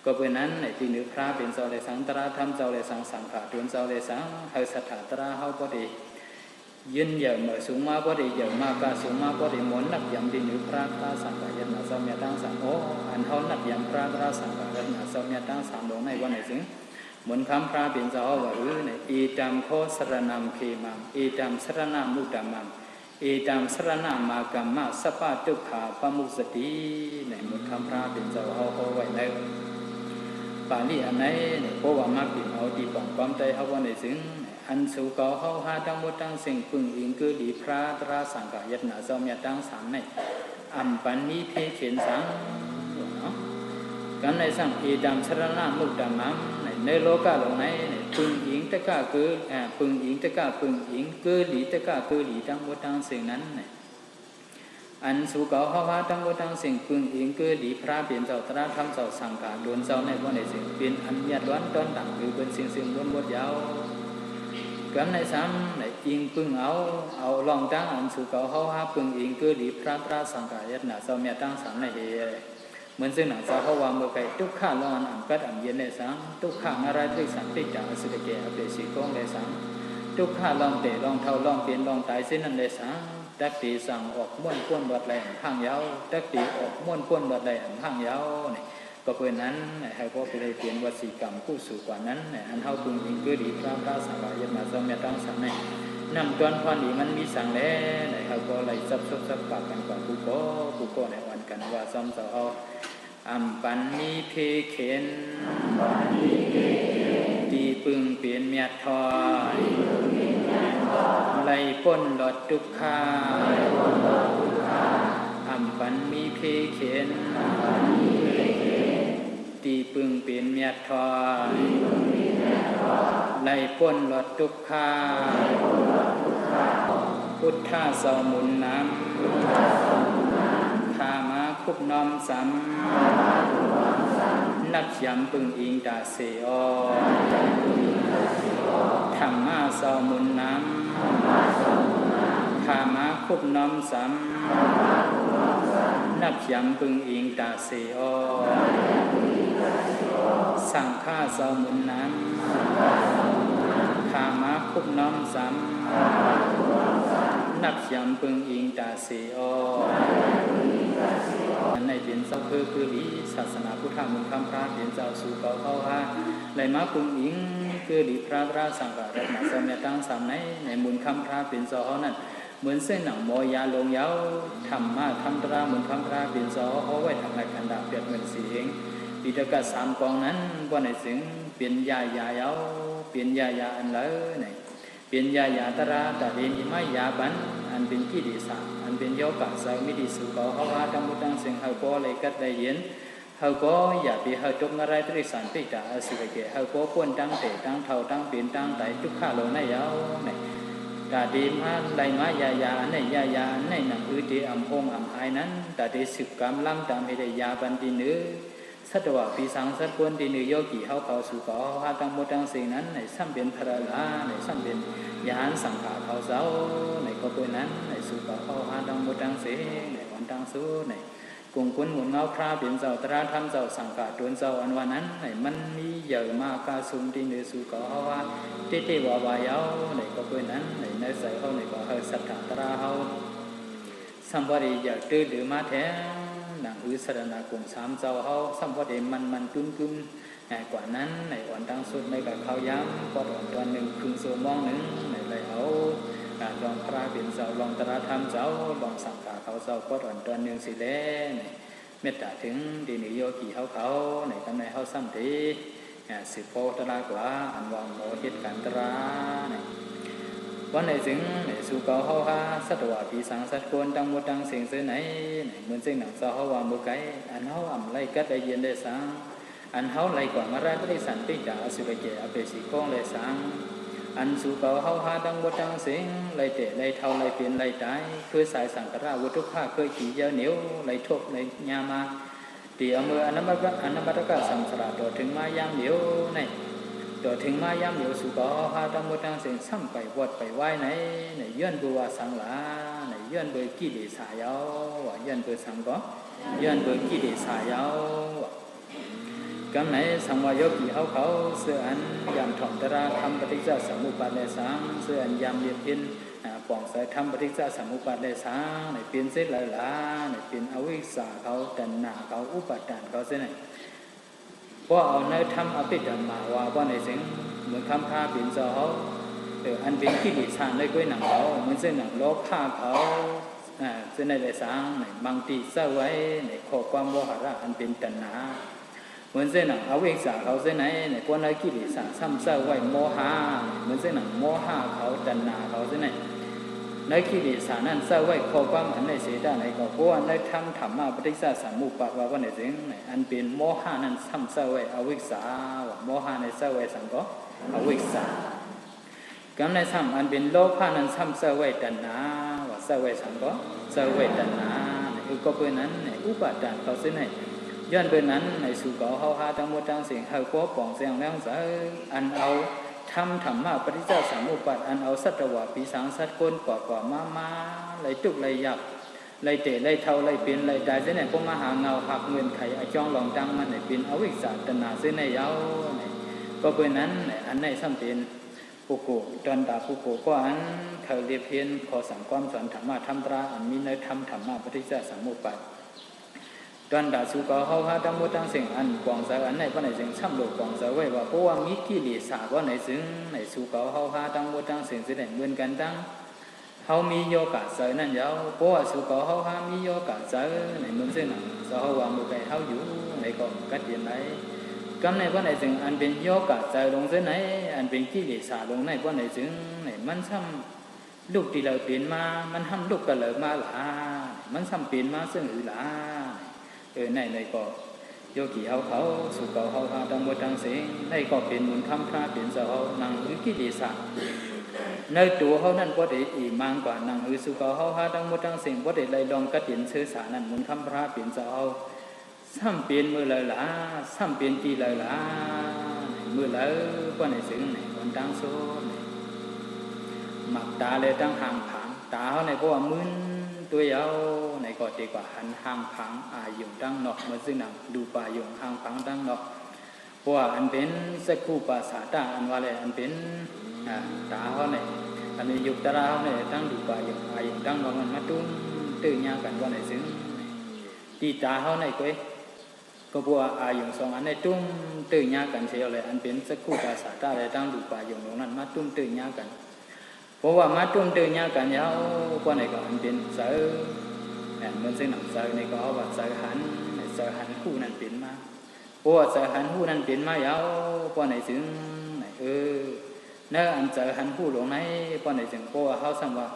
ก็เป็นนั้นในที่นึกพระเป็นเจ้าเลยสังตราธรรมเจ้าเลยสังขารดวนเจ้าเลยสังเฮาสถาตราเฮาบ่ได้ยืนเหย่อมาสูงมาบ่ได้เหย่อมากาสูงมาบ่ได้หมุนนับยำที่นึกพระสังขารยันนาเจ้าเมียตั้งสังโออันเฮานับยำพระสังขารยันนาเจ้าเมียตั้งสามลงในวันไหนซึ่งเหมือนคำพระเป็นเจ้าว่าในอีตัมโคสรณัมเคมังอีตัมสรณามุตตมังอีตัมสรณามากรรมะสัพพะทุกขาปมุสติในเหมือนคำพระเป็นเจ้าเอาไว้ในปาลีอันไหนเพราะว่ามาปิ่นเอาดีป่องความใจเขาว่าในซึ่งอันสู่เก่าเขาหาทั้งหมดทั้งสิ่งพึ่งอิงคือดีพระตราสังขารยัตนาเจ้าเมียตั้งสามในอัมปันนิเพเขียนสังกันในสังอีตัมสรณามุตตมังในโลกาลงในพึ่งอิงตะกะคือพึ่งอิงตะกะพึ่งอิงคือหลีตะกะคือหลีทั้งหมดทั้งสิ่งนั้นอันสู่เก่าเฮาหาทั้งหมดทั้งสิ่งพึ่งอิงคือหลีพระเป็นเจ้าตระธรรมเจ้าสังขารโดนเจ้าในบ่ในสิ่งเป็นอันญาติล้วนต้นดังคือเป็นสิ่งล้วนบดยาว cấm này sám này yên pưng áo lòng trắng ăn su cầu hao ha pưng yên cứ đi pra sang cả nhất là sau mẹ trắng sám này thìเหมือนซึ่งหนังสาวเขาว่าเมื่อไก่ทุกข้าลอนอ่ำกัดอ่ำเย็นในสังทุกข้ามาไรที่สังติจ่าสุดเกียร์เปสีกองในสังทุกข้าลองเตะลองเท่าลองเปลี่ยนลองตายสิ้นนั่นในสังตักตีสั่งออกม้วนป้วนบดแหลมข้างยาวตักตีออกม้วนป้วนบดแหลมข้างยาวนี่ก็เพื่อนนั้นให้พ่อไปเลยเปลี่ยนวสีกรรมผู้สู่กว่านั้นอันเท่าพึงยิงคือดีพระสังฆายมาสมัยตั้งสังในนำก้อนพอดีมันมีสั่งแล้วไหนเขาก็เลยซับปากกันกว่าผู้ก็ในวันกันว่าซ้อมเสาอัมปันมีเพเข็นตีปึงเปลี่ยนเมียทอยไล่ป้นหลอดทุกข้าอัมปันมีเพเข็นตีปึงเปลี่ยนเมียทอยไล่ป้นหลอดทุกข้าพุทธาเสาหมุนน้ำขามาคุบน้อมซ้ำนับยำปึงอิงตาเสอธรรมะเสาหมุนน้ำขามาคุบน้อมซ้ำนับยำปึงอิงตาเสอสังฆาเสาหมุนน้ำขามาคุบน้อมซ้ำนับยำปึงอิงตาเสอในเดียนเจ้าคือลีศาสนาพุทธมุขคำพระเดียนเจ้าสู่เก่าเข้าหาไหลมาปึงอิงคือดีพระสังฆรัตน์สมัยตั้งสามในมุนคำพระเป็นเจ้านั้นเหมือนเส้นหนังโมยาลงเย้าธรรมะธรรมตรามุนคำพระเป็นเจ้าเอาไว้ทำลายกันดาเปรียบเหมือนสีเองปีตะกัดสามกองนั้นว่าในสิ่งเปลี่ยนยาเย้าเปลี่ยนยาอันเลยไหนเปลี่ยนยาตราแต่เรียนอิมายาบันอันเป็นกิเลสอันเป็นโยกะสายมิดิสุเขาเขาว่าทั้งหมดทั้งสิ่งเขาก็เลยกัดได้เห็นเขาก็อย่าไปเขาจงอะไรตริสันติจ่าสิกเกะเขาก็ควรตั้งเตะตั้งเท่าตั้งเปลี่ยนตั้งแต่ทุกข้าลงในยาวในแต่ดีมาได้มายาในยาในหนังอือดีอัมพงอัมไอนั้นแต่ดีสึกกำลังตามให้ได้ยาบันดีเนื้อสัตวะปีสังสัตควรดีเนื้อโยกีเขาสู่เขาว่าทั้งหมดทั้งสิ่งนั้นในซ้ำเป็นพระลาในซ้ำเป็นยานสังขารเขาเจ้าในก็เป็นนั้นในสู่เขาหาทั้งหมดทั้งสิ่งในวันทั้งสู้ในกลุ่มคนหมุนเงาพระเป็นเจ้าตราธรรมเจ้าสังขารตัวเจ้าอันวันนั้นในมันมีเยอะมากกาสุมที่เนื้อสู่เขาว่าเตวาวายเอาในก็เป็นนั้นในใส่เขาในก็เฮสัทธาตราเขาสัมภริยาตื้อหรือมาแท้หนังอือสรณากลุ่มสามเจ้าเขาสัมภริมันกึมกว่านั้นในวันทั้งสุดในกับเขาย้ำก็ตอนตัวหนึ่งคืนโซมองหนึ่งในไรเอาลองพระเป็นเจ้าลองตระธรรมเจ้าลองสังขารเขาเจ้าก็ตอนตัวหนึ่งสิเล่เมตตาถึงดีนิโยกีเขาในกันในเขาซ้ำทีสืบโพตระกว่าอันวางโมเหตุการตระวันในสิ่งในสู่เก่าเขาหาสัตวะปีสังสัตว์คนตั้งหมดตั้งสิ่งเสื่อไหนเหมือนสิ่งหนังเจ้าเขาวางบุกไก่อันเขาอ่ำไล่กัดได้เย็นได้สังอันเขาไล่กว่ามาราบริสันติจ่าสุกเกะอเปสีกองเลยสังอันสู่เก่าเขาหาตั้งหมดตั้งสิ่งไล่เตะไล่เท่าไล่เปลี่ยนไล่ตายคือสายสังกราวุทุกข้าเคยขี่เยอะเหนียวไล่ทบไล่ยามาตีเอามืออันนั้นบัตรก็สังสระตัวถึงมายามเหนียวในตัวถึงมายามเหนียวสู่เก่าเขาหาตั้งหมดตั้งสิ่งซ้ำไปวดไปไหวไหนยื่นบัวสังหลายื่นเบอร์กี่เดชายาวยื่นเบอร์สังก็ยื่นเบอร์กี่เดชายาวกำไหนสังวายกีเขาเสื่ออันยามถ่อมตราทำปฏิจจสมุปบาทเลยสังเสื่ออันยามเบียดพินป่องสายทำปฏิจจสมุปบาทเลยสังในเปลี่ยนเส้นหลายในเปลี่ยนอวิชชาเขาตัณหาเขาอุปาทานเขาเส้นไหนเพราะเอาในทำอภิธรรมาว่าในสิ่งเหมือนคำพาเปลี่ยนเจ้าเขาอันเป็นกิเลสในก้อยหนังเขาเหมือนเส้นหนังโลภะเขาเส้นในเลยสังในบางทีเศร้าไว้ในข้อความโมหะอันเป็นตัณหาเหมือนเส้นหนังอวิชชาเขาเส้นไหนในพวกนั้นกิเลสซ้ำเศร้าไว้โมหะเหมือนเส้นหนังโมหะเขาตัณหาเขาเส้นไหนในกิเลสนั้นเศร้าไว้ข้อความอันในเสียได้ในก็เพราะว่าในทำธรรมะปฏิจจสมุปบาทว่าในสิ่งอันเป็นโมหะนั้นซ้ำเศร้าไว้อวิชชาโมหะในเศร้าไว้สังก็อวิชชากำในซ้ำอันเป็นโลภะนั้นซ้ำเศร้าไว้ตัณหาว่าเศร้าไว้สังก็เศร้าไว้ตัณหาก็เป็นนั้นอุปาทานเขาเส้นไหนย้อนเป็นนั้นในสู่เก่าเขาหาทั้งหมดทั้งสิ่งเขาก็ป่องเสียงแล้วเสืออันเอาท ทำธรรมะปฏิจจสมุปบาทอันเอาสัตวะปีสังสัตว์ก้นกว่ามาเลยตุกเลยยักเลยเตะเลยเท่าเลยเปลี่ยนเลยได้เส้นไหนพวกมหาเงาหักเงินไข่จองหลงดังมันไหนเป็นอวิชชาตนาเส้นไหนยาวก็เป็นนั้นอันไหนซ้ำเป็นปุโกจนตาปุโกก็อันเขาเรียบเพียนขอสั่งความสอนธรรมะธรรมตราอันมีในธรรมะปฏิจจสมุปบาทจนตาสุกเขาหาทั้งหมดทั้งสิ่งอันกวางเสอันไหนว่าไหนสิ่งช่ำโลกกวางเสไว้ว่าเพราะว่ามีกิเลสว่าไหนสิ่งไหนสุกเขาหาทั้งหมดทั้งสิ่งสิ่งไหนเหมือนกันทั้งเขามีโยกะเสนั่นยาวเพราะว่าสุกเขาหามีโยกะเสไหนเหมือนสิ่งนั้นเสาว่ามือไปเขาอยู่ไหนก็กัดเย็นไหนกำในว่าไหนสิ่งอันเป็นโยกะเสลงสิ่งไหนอันเป็นกิเลสลงในว่าไหนสิ่งไหนมันช่ำลูกที่เราเปลี่ยนมามันทำลูกกันเลยมาหลามันช่ำเปลี่ยนมาซึ่งหือหลาในก็โยกีเขาสุกเขาหาทั้งหมดทั้งสิ่งในก็เป็นมุนทำพระเป็นเสานังหือกิเลสในตัวเขานั่นก็ได้อีมากกว่านังหือสุกเขาหาทั้งหมดทั้งสิ่งก็ได้เลยลองกระถิ่นซื้อสานั่นมุนทำพระเป็นเสาซ้ำเปลี่ยนมือเลยล่ะซ้ำเปลี่ยนตีเลยล่ะมือเลยก็ในสิ่งไหนคนตั้งโซนหมักตาเลยตั้งห่างผางตาเขาในเพราะว่ามึนตัวยาวในก็ดีกว่าหันห่างผางอยู่ตั้งนอกมาซึ่งหนังดูป่าอยู่ห่างผางตั้งนอกเพราะว่าอันเป็นสักคู่ภาษาตาอันว่าอะไรอันเป็นตาเขาในอันนี้ยุคตาเขาในตั้งดูป่าอยู่ตั้งนอกมันมาตุ้มตื่นยากันว่าในซึ่งตีตาเขาในก็บัวอยู่สองอันในตุ้มตื่นยากันเชียวเลยอันเป็นสักคู่ภาษาตาเลยตั้งดูป่าอยู่ตรงนั้นมาตุ้มตื่นยากันเพราะว่ามาตุ้มตื่นยากันยาวกว่าในก็อันเป็นเสือเหมือนซึ่งหนังเสือในก็เอาว่าเสือหันคู่นั้นเป็นมาเพราะว่าเสือหันคู่นั้นเป็นมายาวกว่าในซึ่งเนื้ออันเสือหันคู่หลงในกว่าในซึ่งเพราะว่าเขาสังว่า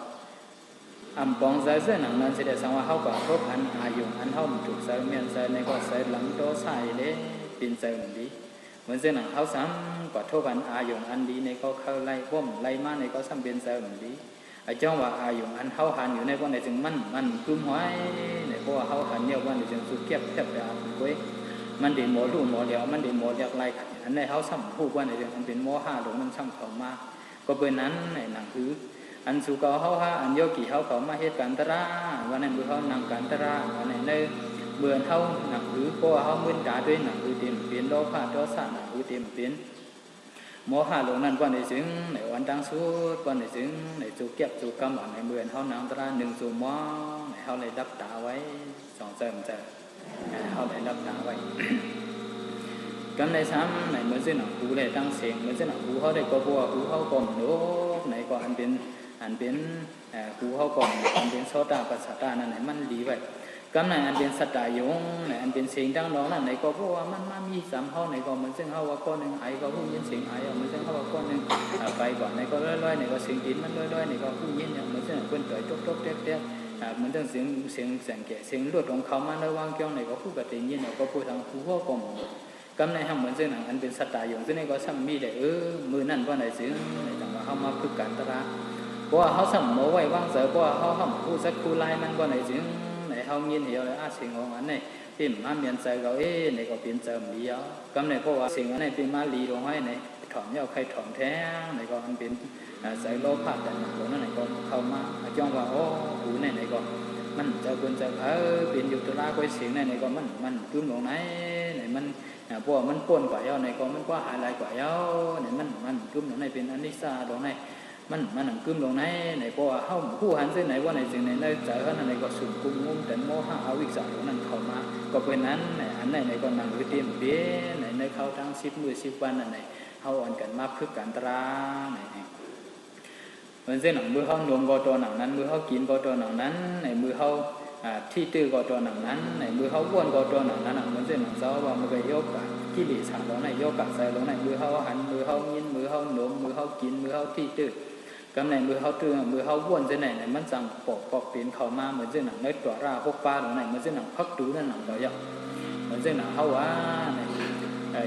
อันปองเสือหนังนั้นแสดงสังว่าเขาก็ทบอันอยู่อันเขาถูกเสือเมียนเสือในก็เสือหลังโตใส่เลยเป็นเสือเหมือนดีเหมือนเส้นหนังเขาซ้ำกว่าทุกอันอยู่อันดีในก็เข้าไล่บ่มไล่มาในก็ซ้ำเป็นเสือเหมือนดีจ้องว่าอยู่อันเขาหันอยู่ในวันในจึงมันกลุ้มห้อยในเพราะว่าเขาหันเนี่ยวันในจึงสุดเก็บดาวเว้ยมันเดี๋ยวหมอดูหมอเดียวมันเดี๋ยวหมอเดียวไล่ขันอันในเขาซ้ำผู้วันในจึงมันเป็นหมอห้าหลงมันซ้ำเขามาก็เป็นนั้นในหนังคืออันสุกเขาห้าอันโยกีเขามาเหตุการตระวันในมือเขานำการตระวันในเบื่อเขาหนังคือเพราะว่าเขามึนตาด้วยหนังคือเต็มเปลี่ยนโลภะโทสะหนังคือเต็มเปลี่ยนโมหะหลงนั้นวันในจึงในวันตั้งสุดวันในจึงในจูเก็บจูกำอันในเมื่อเขานำตราหนึ่งจูมอในเขาเลยดับตาไว้สองเจิมเขาเลยดับตาไว้กำในซ้ำในเมื่อซึ่งหนังหูเลยตั้งเสียงเมื่อซึ่งหนังหูเขาได้ก็บัวหูเขาก่อนโน้ในก็อันเป็นหูเขาก่อนอันเป็นโซดาปัสสาวะนั่นไหนมันดีไว้กำในอันเป็นสัตตายงในอันเป็นเสียงดังน้องนั่นในก็เพราะว่ามันมีสามห้องในก็มันซึ่งเขาว่าก้อนหนึ่งไอ้ก็ผู้ยินเสียงไอ้มันซึ่งเขาว่าก้อนหนึ่งไปก่อนในก็ร้อยในก็เสียงดินมันร้อยในก็ผู้ยินเนี่ยมันซึ่งคนต่อยตกเตี้ยมันซึ่งเสียงแก่เสียงลวดของเขามาในวางเกี่ยวในก็ผู้กระติยินเนี่ยก็ผู้ทางผู้ว่าก่อนกำในห้องมันซึ่งอันเป็นสัตตายงซึ่งในก็ซ้ำมีแต่มือนั่นว่าในเสียงในจังหวะเขามาฝึกการตระเพราะว่าเขาซ้ำโม้ไว้ว่างเสือเพราะว่าเขาห้องผู้สักผู้ไล่มันว่าในเสียงเขายินเหี่ยวเลยสิ่งของอันนี้ที่มาเมียนใจเขาในก็เป็นเจิมดีเอากำในเพราะว่าสิ่งอันนี้เป็นมาลีลงให้ในถอนยาวใครถอนแท้ในก็มันเป็นใส่โลภะแต่หนักนั่นไหนก็เข้ามาจ้องว่าโอ้หูในก็มันจะควรจะเป็นอยู่ตัวละก็เสียงในก็มันขึ้นลงไหนมันเพราะมันป่นกว่าเยาในก็มันก็หายลายกว่าเยาในมันขึ้นลงในเป็นอนิสสาลงในมันหนังกึมลงในเพราะว่าเขาผู้หันซึ่งไหนว่าในสิ่งในเจอในก็สุ่มกุมงุ้มแต่โมหะอวิชชานั้นเข้ามาก็เป็นนั้นอันในก็นั่งเตรียมเบี้ยในเขาทั้ง10 มื้อ 10 วันในเขาอ่อนกันมาพึกการตราเหมือนเส้นหนังมือเขานวมก็ตัวหนังนั้นมือเขากินก็ตัวหนังนั้นในมือเขาที่ตื้อก็ตัวหนังนั้นในมือเขาว้วนก็ตัวหนังนั้นเหมือนเส้นหนังเจ้าว่ามันก็โยกกันกิเลสลงในโยกกันใส่ลงในมือเขาหันมือเขายินมือเขานวมมือเขากินมือเขาที่ตื้อกำในมือเขาตื้อมือเขาว้วนเส้นไหนมันจังปอกเปลี่ยนเข้ามาเหมือนเส้นหนังในตัวราพวกปลาตรงไหนเหมือนเส้นหนังพักดูนั่นหนังเราอย่างเหมือนเส้นหนังเขาว่า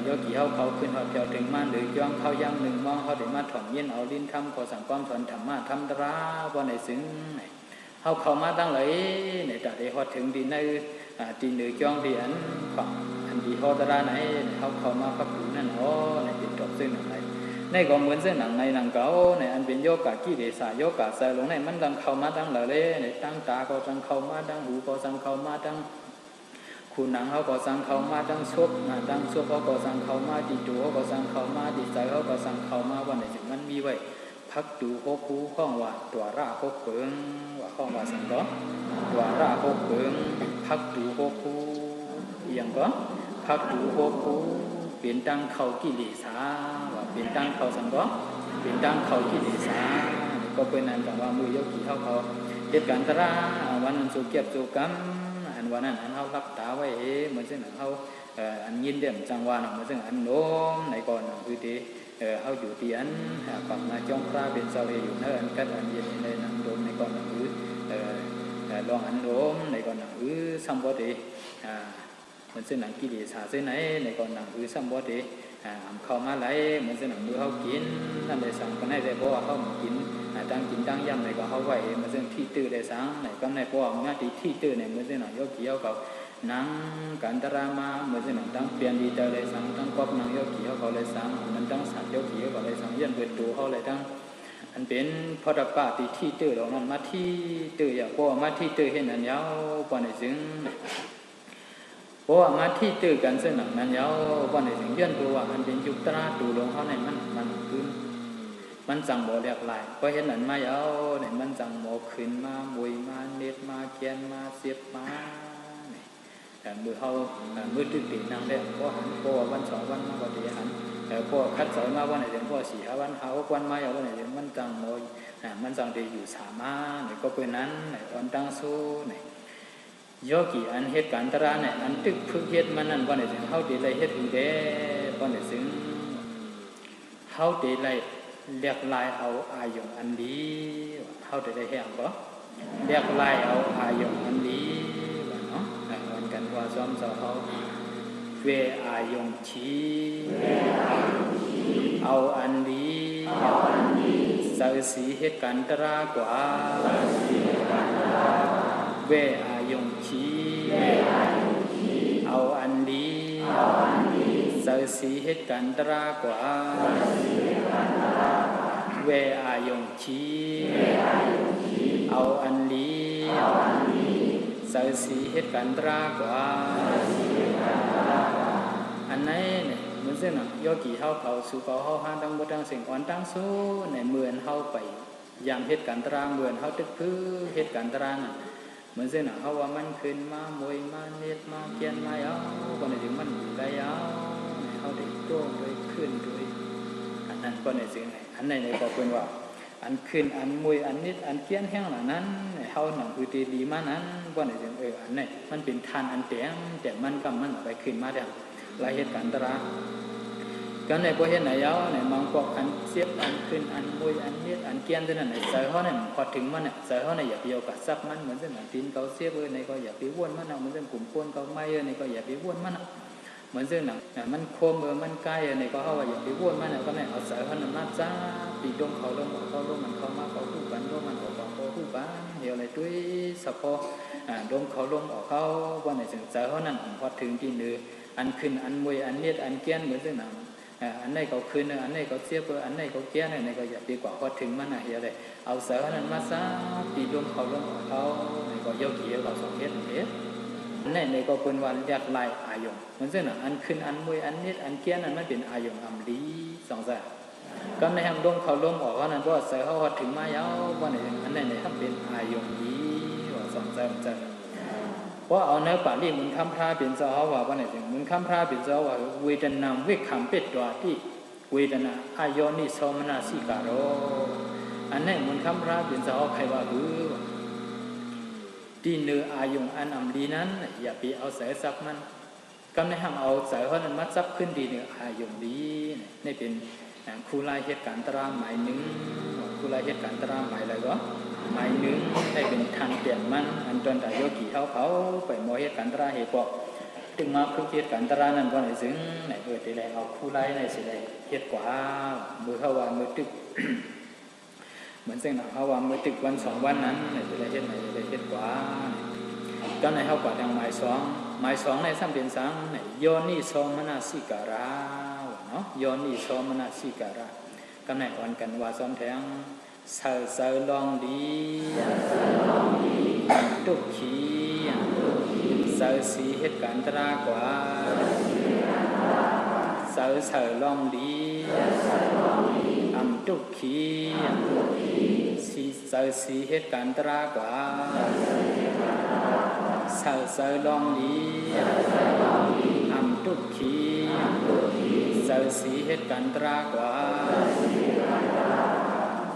โยกีเขาขึ้นเขาเกี่ยวถึงมาหรือย่องเขาย่างหนึ่งมองเขาถึงมาถ่อมเย็นเอาลิ้นทำขอสั่งความถอนธรรมะทำตราว่าในซึ้งเขามาตั้งเลยในแต่ได้เขาถึงดีในตีหนึ่งย่องดีอันดีเขาตราไหนเขามาพักดูนั่นอ๋อในติดจบซึ่งอะไร ในก็เหมือนเส้นหนังในหนังเก่าในอันเป็นโยกะกิเลสโยกะใส่ลงในมันดังเข้ามาดังเลยในตั้งตาก็ดังเข้ามาดังหูก็ดังเข้ามาดังคุณหนังเขาก็สั่งเข้ามาดังซบดังซบเขาก็สั่งเข้ามาดีดูเขาก็สั่งเข้ามาดีใจเขาก็สั่งเข้ามาวันไหนถึงมันมีไว้พักดูโคกูข้องว่าตัวราโคเปิงว่าข้องว่าสังก็ตัวราโคเปิงพักดูโคกูอย่างก็พักดูโคกูเปลี่ยนตั้งเขากิเลสว่าเปลี่ยนตั้งเขาสังก็เปลี่ยนตั้งเขากิเลสก็เป็นอันแต่ว่ามือยกกี่เขาเหตุการณ์ตราวันสุเกียบสุกรรมอันวันนั้นอันเขารับตาไว้เหมือนเช่นเขาอันยินเดียมจังหวะเหมือนเช่นอันโน้มในก่อนคือที่เขาอยู่ที่อันปักมาจ้องพระเป็นเสาอยู่เนื้ออันกัดอันเย็นในนังโดมในก่อนคือลองอันโน้มในก่อนคือสัมปติเหมือนเช่นหนังกิเลสเส้นไหนในก่อนคือสัมปติเข้ามาไหลเหมือนเช่นหนังมือเขากินนั่นเลยสั่งก็ให้ได้เพราะว่าเขากินตั้งกินตั้งย่ำในก็เขาไหวเหมือนเช่นที่ตื้อได้สั่งในก็ในเพราะว่ามันที่ตื้อในเหมือนเช่นหนังยกเกี่ยวกับนังกันตรามาเหมือนเช่นหนังตั้งเปลี่ยนดีเตอร์เลยสั่งตั้งก๊อกนังยกเกี่ยวเขาเลยสั่งมันตั้งสัตว์ยกเกี่ยวเขาเลยสั่งยันเปิดตัวเขาเลยตั้งอันเป็นพอดับปะที่ตื้อเรานั้นมาที่ตื้ออย่างเพราะว่ามาที่ตื้อเห็นอันยาวกว่าในซึ่งเพราะว่ามาที่ตื้อกันเส้นหนังนั้นยาวกว่าในซึ่งยันตัวว่ามันเป็นยุคตราตูลงเขาในมันขึ้นมันจังโมเรียกลายเพราะเห็นอันมาเอาเนี่ยมันจังโมขึ้นมามวยมาเน็ตมาเกียนมาเสียบมาแต่มือเขามือตึกตีนางเล่นเพราะหันเพราะวันสองวันมากกว่าที่หันแต่พอคัดสอยมาวันไหนเดือนพอสี่ห้าวันเขาวันมาเอาวันไหนเดือนมันจังโมมันจังได้อยู่สามาเนี่ยก็เป็นนั้นเนี่ยวันตั้งสู้เนี่ยโยกีอันเหตุการณ์ตราเนี่ยอันตึกพึกเหตุมันนั่นวันไหนเดือนเขาดีเลยเหตุอยู่เด้วันไหนซึ่งเขาดีเลยเรียกลายเอาอายงอันดีเขาได้แห้งก็เรียกลายเอาอายงอันดีว่าเนาะวันกันว่าซ้อมเขาเวอายงชีเอาอันดีสาวสีเหตุการณ์ตรากว่าเวอายงชีเอาอันดีสาวสีเหตุการณ์ตรากว่าเวอายงชีเอาอันลีสาวสีเหตุการณ์ตรากว่าอันไหนเนี่ยเหมือนเส้นโยกีเข้าเขาสู่เขาเข้าห้างตั้งบทตั้งเสียงอ่อนตั้งสู้ในเมือนเข้าไปยามเหตุการณ์ตราเมือนเข้าตึกพื้เหตุการณ์ตราน่ะเหมือนเส้นเขาว่ามันขึ้นมามวยมาเน็ตมาเกียนมาเอาคนไหนถึงมันได้เอาเขาได้โต้โดยขึ้นโดยอันนั้นก็ในสิ่งไหนอันไหนก็เป็นว่าอันขึ้นอันมวยอันนิดอันเกียนแห้งเหล่านั้นเขาหนังคือตีดีมานั้นก็ในสิ่งอันไหนมันเป็นทานอันเตียงแต่มันกำมันไปขึ้นมาเดียวหลายเหตุการณ์ตรากันในพวกเห็นไหนเย้าในมังกรอันเสียบอันขึ้นอันมวยอันเนียอันเกียนเท่านั้นในใส่เขาเนี่ยพอถึงมันเนี่ยใส่เขาเนี่ยอย่าไปเอากัดซับมันเหมือนเส้นหนังตีนเขาเสียบในก็อย่าไปว้วนมันเอาเหมือนเส้นกลุ่มก้นเขาไม่ในก็อย่าไปว้วนมันเหมือนเส้นหนังมันโคมมันใกล้ในก็เขาว่าอย่าไปว้วนมันก็เนี่ยเอาใส่เขาเนี่ยมาจ้าปีดงเขาลงเขาลงมันเขามาเขาคู่กันลงมันเขาคู่กันเดี๋ยวในตุ้ยสะโพกดงเขาลงออกเขาว่าในใส่เขานั่นพอถึงที่เนื้ออันขึ้นอันมวยอันเนียอันเกียนเหมือนเส้นหนังอันไหนเขาขึ้นอันไหนเขาเสียบอันไหนเขาเกียนอันไหนก็อย่าดีกว่าพอถึงมันอะไรอะไรเอาเสือนั้นมาซาปีดงเขาลงเขาในก็โยกีเราสองเฮ็ดอันไหนในก็เป็นวันเรียกลายอายงเหมือนเส้นหนังอันขึ้นอันมวยอันเนียอันเกียนอันมันเป็นอายงอัมลีสองแสนก็ในทางดงเขาลงออกเขานั้นเพราะเสือเขาพอถึงมาเย้าว่าในอันไหนในทำเป็นอายงลีว่าสองแสนเพราะเอาเนื้อป่าลีมุนคำพระเป็นเจ้าว่าวันไหนถึงมุนคำพระเป็นเจ้าว่าเวทนาเวคำเป็ดตัวที่เวทนาอายนิโสมนัสิการโรอันนี้มุนคำพระเป็นเจ้าใครว่าคือที่เนื้ออายุอันอัมดีนั้นอย่าไปเอาสายซับมันกำในห้ามเอาสายเขานั้นมัดซับขึ้นดีเนื้ออายุดีนี่เป็นคู่ลายเหตุการณ์ตราหมายหนึ่งคู่ลายเหตุการณ์ตราหมายอะไรก็หมายหนึ่งได้เป็นทันเปลี่ยนมันอันตอนแต่โยกีเขาไปมอเหตุการณ์ตราเหตุบอกถึงมาคือเหตุการณ์ตรานั้นก็ไหนซึ่งไหนตีแรงเอาคู่ไล่ในสิได้เหตุกว่ามือเขาว่ามือตึกเหมือนเส้นหนังเขาว่ามือตึกวันสองวันนั้นไหนตีแรงไหนได้เหตุกว่าก็ในเขากว่าทางหมายสองในซ้ำเป็นสังไหนโยนิโสมนัสิการาเนาะโยนิโสมนัสิการา กำเนิดวันกันว่าซ้อมแทงเสือเสือลองดีตุกขีเสือสีเหตุการณ์ตรากว่าเสือเสือลองดีตุกขีสีเสือสีเหตุการณ์ตรากว่าเสือเสือลองดีตุกขีเสือสีเหตุการณ์ตรากว่า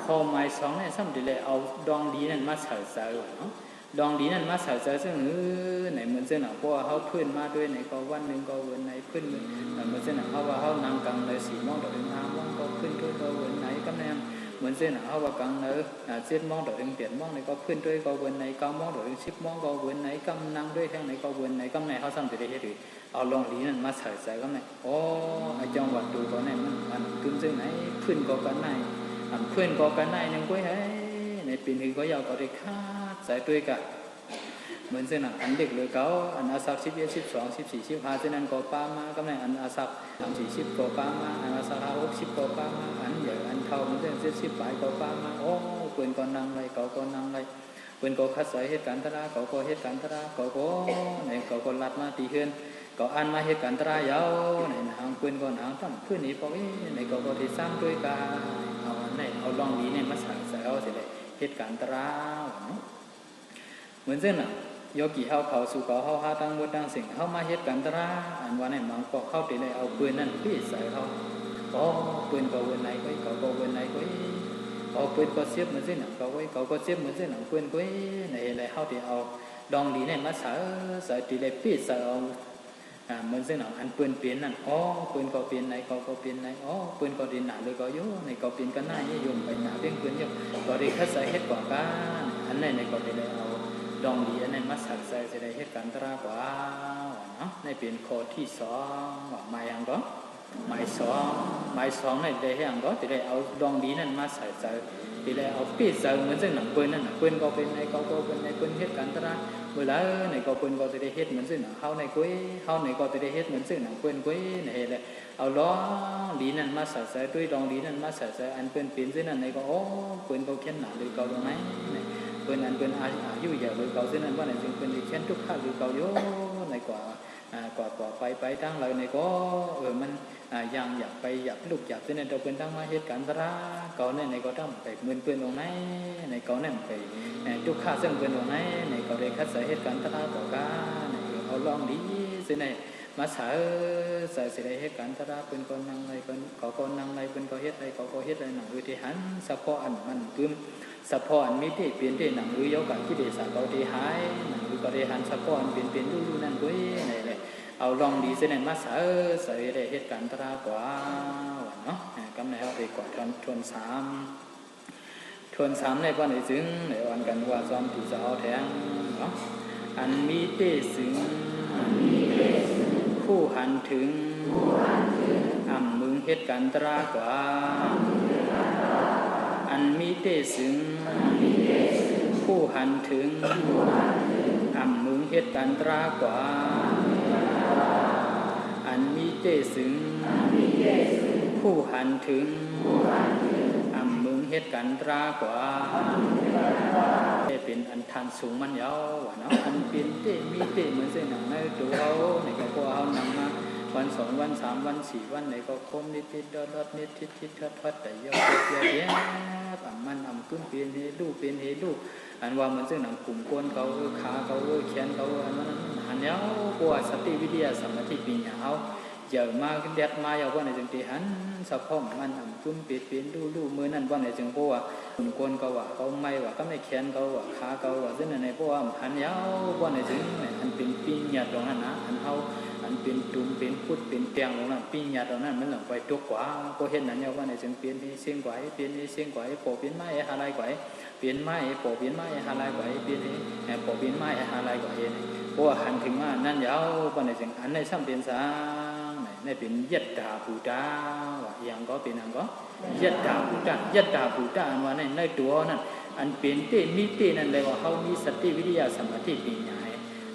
ข้อหมายสองเนี่ยซ้ำดีเลยเอาดองดีนั่นมาเสือเสือเนาะดองดีนั่นมาเสือเสือซึ่งไหนเหมือนเส้นหนังเพราะว่าเขาพื้นมาด้วยในก็วันหนึ่งก็วันไหนพื้นเหมือนเส้นหนังเขาว่าเขานางกังเลยสีมองดอกห้ามองก็พื้นด้วยก็วันไหนก็แนมเหมือนเส้นหนังเขาว่ากังเลยเส้นมองดอกเตียนมองในก็พื้นด้วยก็วันไหนก็มองดอกชิบมองก็วันไหนกำนางด้วยแค่ไหนก็วันไหนก็ไหนเขาซ้ำดีเลยหรือเอาลองดีนั่นมาเสือเสือก็ไหนโอ้ไอจังหวัดดูก็ไหนมันขึ้นซึ่งไหนพื้นก็กันไหนเพื่อนก็กันไหนยังกุ้ยให้ในปีนี้ก็ยาวก็ได้คาดสายด้วยกันเหมือนเส้นอันเด็กเลยเขาอันอาศัพ11 12 14 15เส้นนั้นก็ป้ามาก็ในอันอาศัพ3 40ก็ป้ามาอันอาศัพ60ก็ป้ามาอันใหญ่อันเท่าเหมือนเส้น10 10ก็ป้ามาโอ้เพื่อนก็นั่งเลยเขาก็นั่งเลยเพื่อนก็คัดสายเหตุการณ์ตราเขาก็เหตุการณ์ตราเขาก็ในเขาก็ลัดมาตีเฮือนก็อันมาเหตุการณ์ตรายาวในหางเพื่อนก็หางตั้งเพื่อนนี้พอในเขาก็ที่สร้างด้วยกันเอาลองดีเนี่ยมาสั่งเสเอาสิเลยเหตุการณ์ตราเหมือนเส้นโยกีเขาสู่เขาหาตั้งวัดตั้งสิ่งเขามาเหตุการณ์ตราอันวันไหนมังก็เข้าตีเลยเอาปืนนั่นพี่ใส่เขาก็ปืนก็เวนไหนก็เขาก็เวนไหนก็เอาปืนก็เสียบเหมือนเส้นเขาก็เสียบเหมือนเส้นปืนก็ในอะไรเขาตีเอาลองดีเนี่ยมาใส่ตีเลยพี่ใส่เอาเหมือนเส้นอันปืนเปลี่ยนนั่นอ๋อปืนก็เปลี่ยนไหนก็เปลี่ยนไหนอ๋อปืนก็ดินหนาเลยก็โย่ในก็เปลี่ยนกันหน้าเนี่ยโยมไปหนาเพียงปืนโยมก็ได้คัดใส่เฮ็ดกว่ากันอันไหนในก็ได้เอาดองดีอันไหนมาสักใส่จะได้เฮ็ดกันตรากว่าเนาะในเป็นข้อที่2ว่าหมายอย่างก็หมาย2ในได้อย่างก็จะได้เอาดองดีนั่นมาใส่จะได้เอาปีใส่เหมือนเส้นหนังปืนนั่นปืนก็เป็นไหนก็เป็นไหนปืนเฮ็ดกันตราเวลาในก็ปืนก็จะได้เฮ็ดเหมือนซึ่งหนังเขาในกุ้ยเขาในก็จะได้เฮ็ดเหมือนซึ่งหนังปืนกุ้ยในเลยเอาล้อดีนั่นมาใส่ด้วยดองดีนั่นมาใส่อันปืนปีนซึ่งนั่นในก็โอ้ปืนก็เขียนหนาหรือเก่าตรงไหนปืนอันปืนอายุใหญ่หรือเก่าซึ่งนั่นว่าในจึงปืนที่เขียนทุกข้าหรือเก่าโย่ในกว่าไปตั้งเลยในก็มันยังอยากลูกอยากซึ่งนั่นเราเป็นตั้งมาเหตุการณ์ตราก่อนในก็ต้องไปเหมือนปืนตรงไหนในก่อนนั่นไปทุกข้าซึ่งปืนตรงไหนในก็ได้คัดใส่เหตุการณ์ตราต่อกันเอาลองดีซึ่งในมาใส่สิได้เหตุการณ์ตราเป็นคนนั่งในคนนั่งในเป็นก็เฮ็ดอะไรก็เฮ็ดอะไรหนังวิธีหันสะพออันมันกึมสะพออันมิติเปลี่ยนที่หนังวิโยกันที่เดชเขาที่หายหนังวิก็ได้หันสะพออันเปลี่ยนดูนั่นด้วยในเลยเอาลองดีซึ่งในมาใส่ได้เหตุการณ์ตรากว่าเนาะกำเนิดเขาดีกว่าทวน3ในวันไหนซึ่งในวันกันว่าซ้อมที่จะเอาแทงเนาะอันมีเตซึ่งผู้หันถึงมึงเหตุการณ์ตรากว่าอันมีเตซึ่งผู้หันถึงมึงเหตุการณ์ตรากว่าอันมีเตซึ่งผู้หันถึงมึงเหตุการณ์ตรากว่าเป็นอันทานสูงมันยาวเนาะอันเป็นเตมีเตเหมือนเส้นหนังในตัวเขาในก็พอเอาหนังมาวัน2วัน3วัน4วันในก็คมนิดๆดอดๆนิดทิดๆทอดๆแต่ยาวเปียๆมันขึ้นเปลี่ยนให้ลูกเปลี่ยนให้ลูกอันว่าเหมือนเส้นหนังกลุ่มก้นเขาขาเขาแขนเขาอันนั้นหันยาวกว่าสติวิทยาสมาธิปียาวเยอะมากเด็ดมาอย่างว่าในจังที่หันสะพองมันขึ้นเปลี่ยนดูมือนั่นว่าในจังเพราะว่ากลุ่มก้นเขาว่าเขาไม่ว่าก็ไม่แขนเขาว่าขาเขาว่าซึ่งในเพราะว่าหันยาวว่าในจังอันเป็นปีญาตรงนั้นนะอันเขาอันเป็นตุ่มเป็นพุดเป็นเตียงตรงนั้นปีญาตรงนั้นมันหลังไปตัวกว่าก็เห็นนั่นอย่างว่าในจังเปลี่ยนที่เสียงไหวเปลี่ยนที่เสียงไหวโผล่เปลี่ยนไม้หาลายไหวเปลี่ยนไม้โผล่เปลี่ยนไม้หาลายไหวเปลี่ยนที่โผล่เปลี่ยนไม้หาลายไหวเพราะว่าหันถึงมานั่นยาวว่าในจังอันในซ้ำเป็นสางในเป็นยัดดาบูดาว่าอย่างก็เป็นอย่างก็ยัดดาบูดาอันว่าในตัวนั้นอันเป็นเตมีเตนั่นเลยว่าเขามีสติวิทยาสมาธิปีญา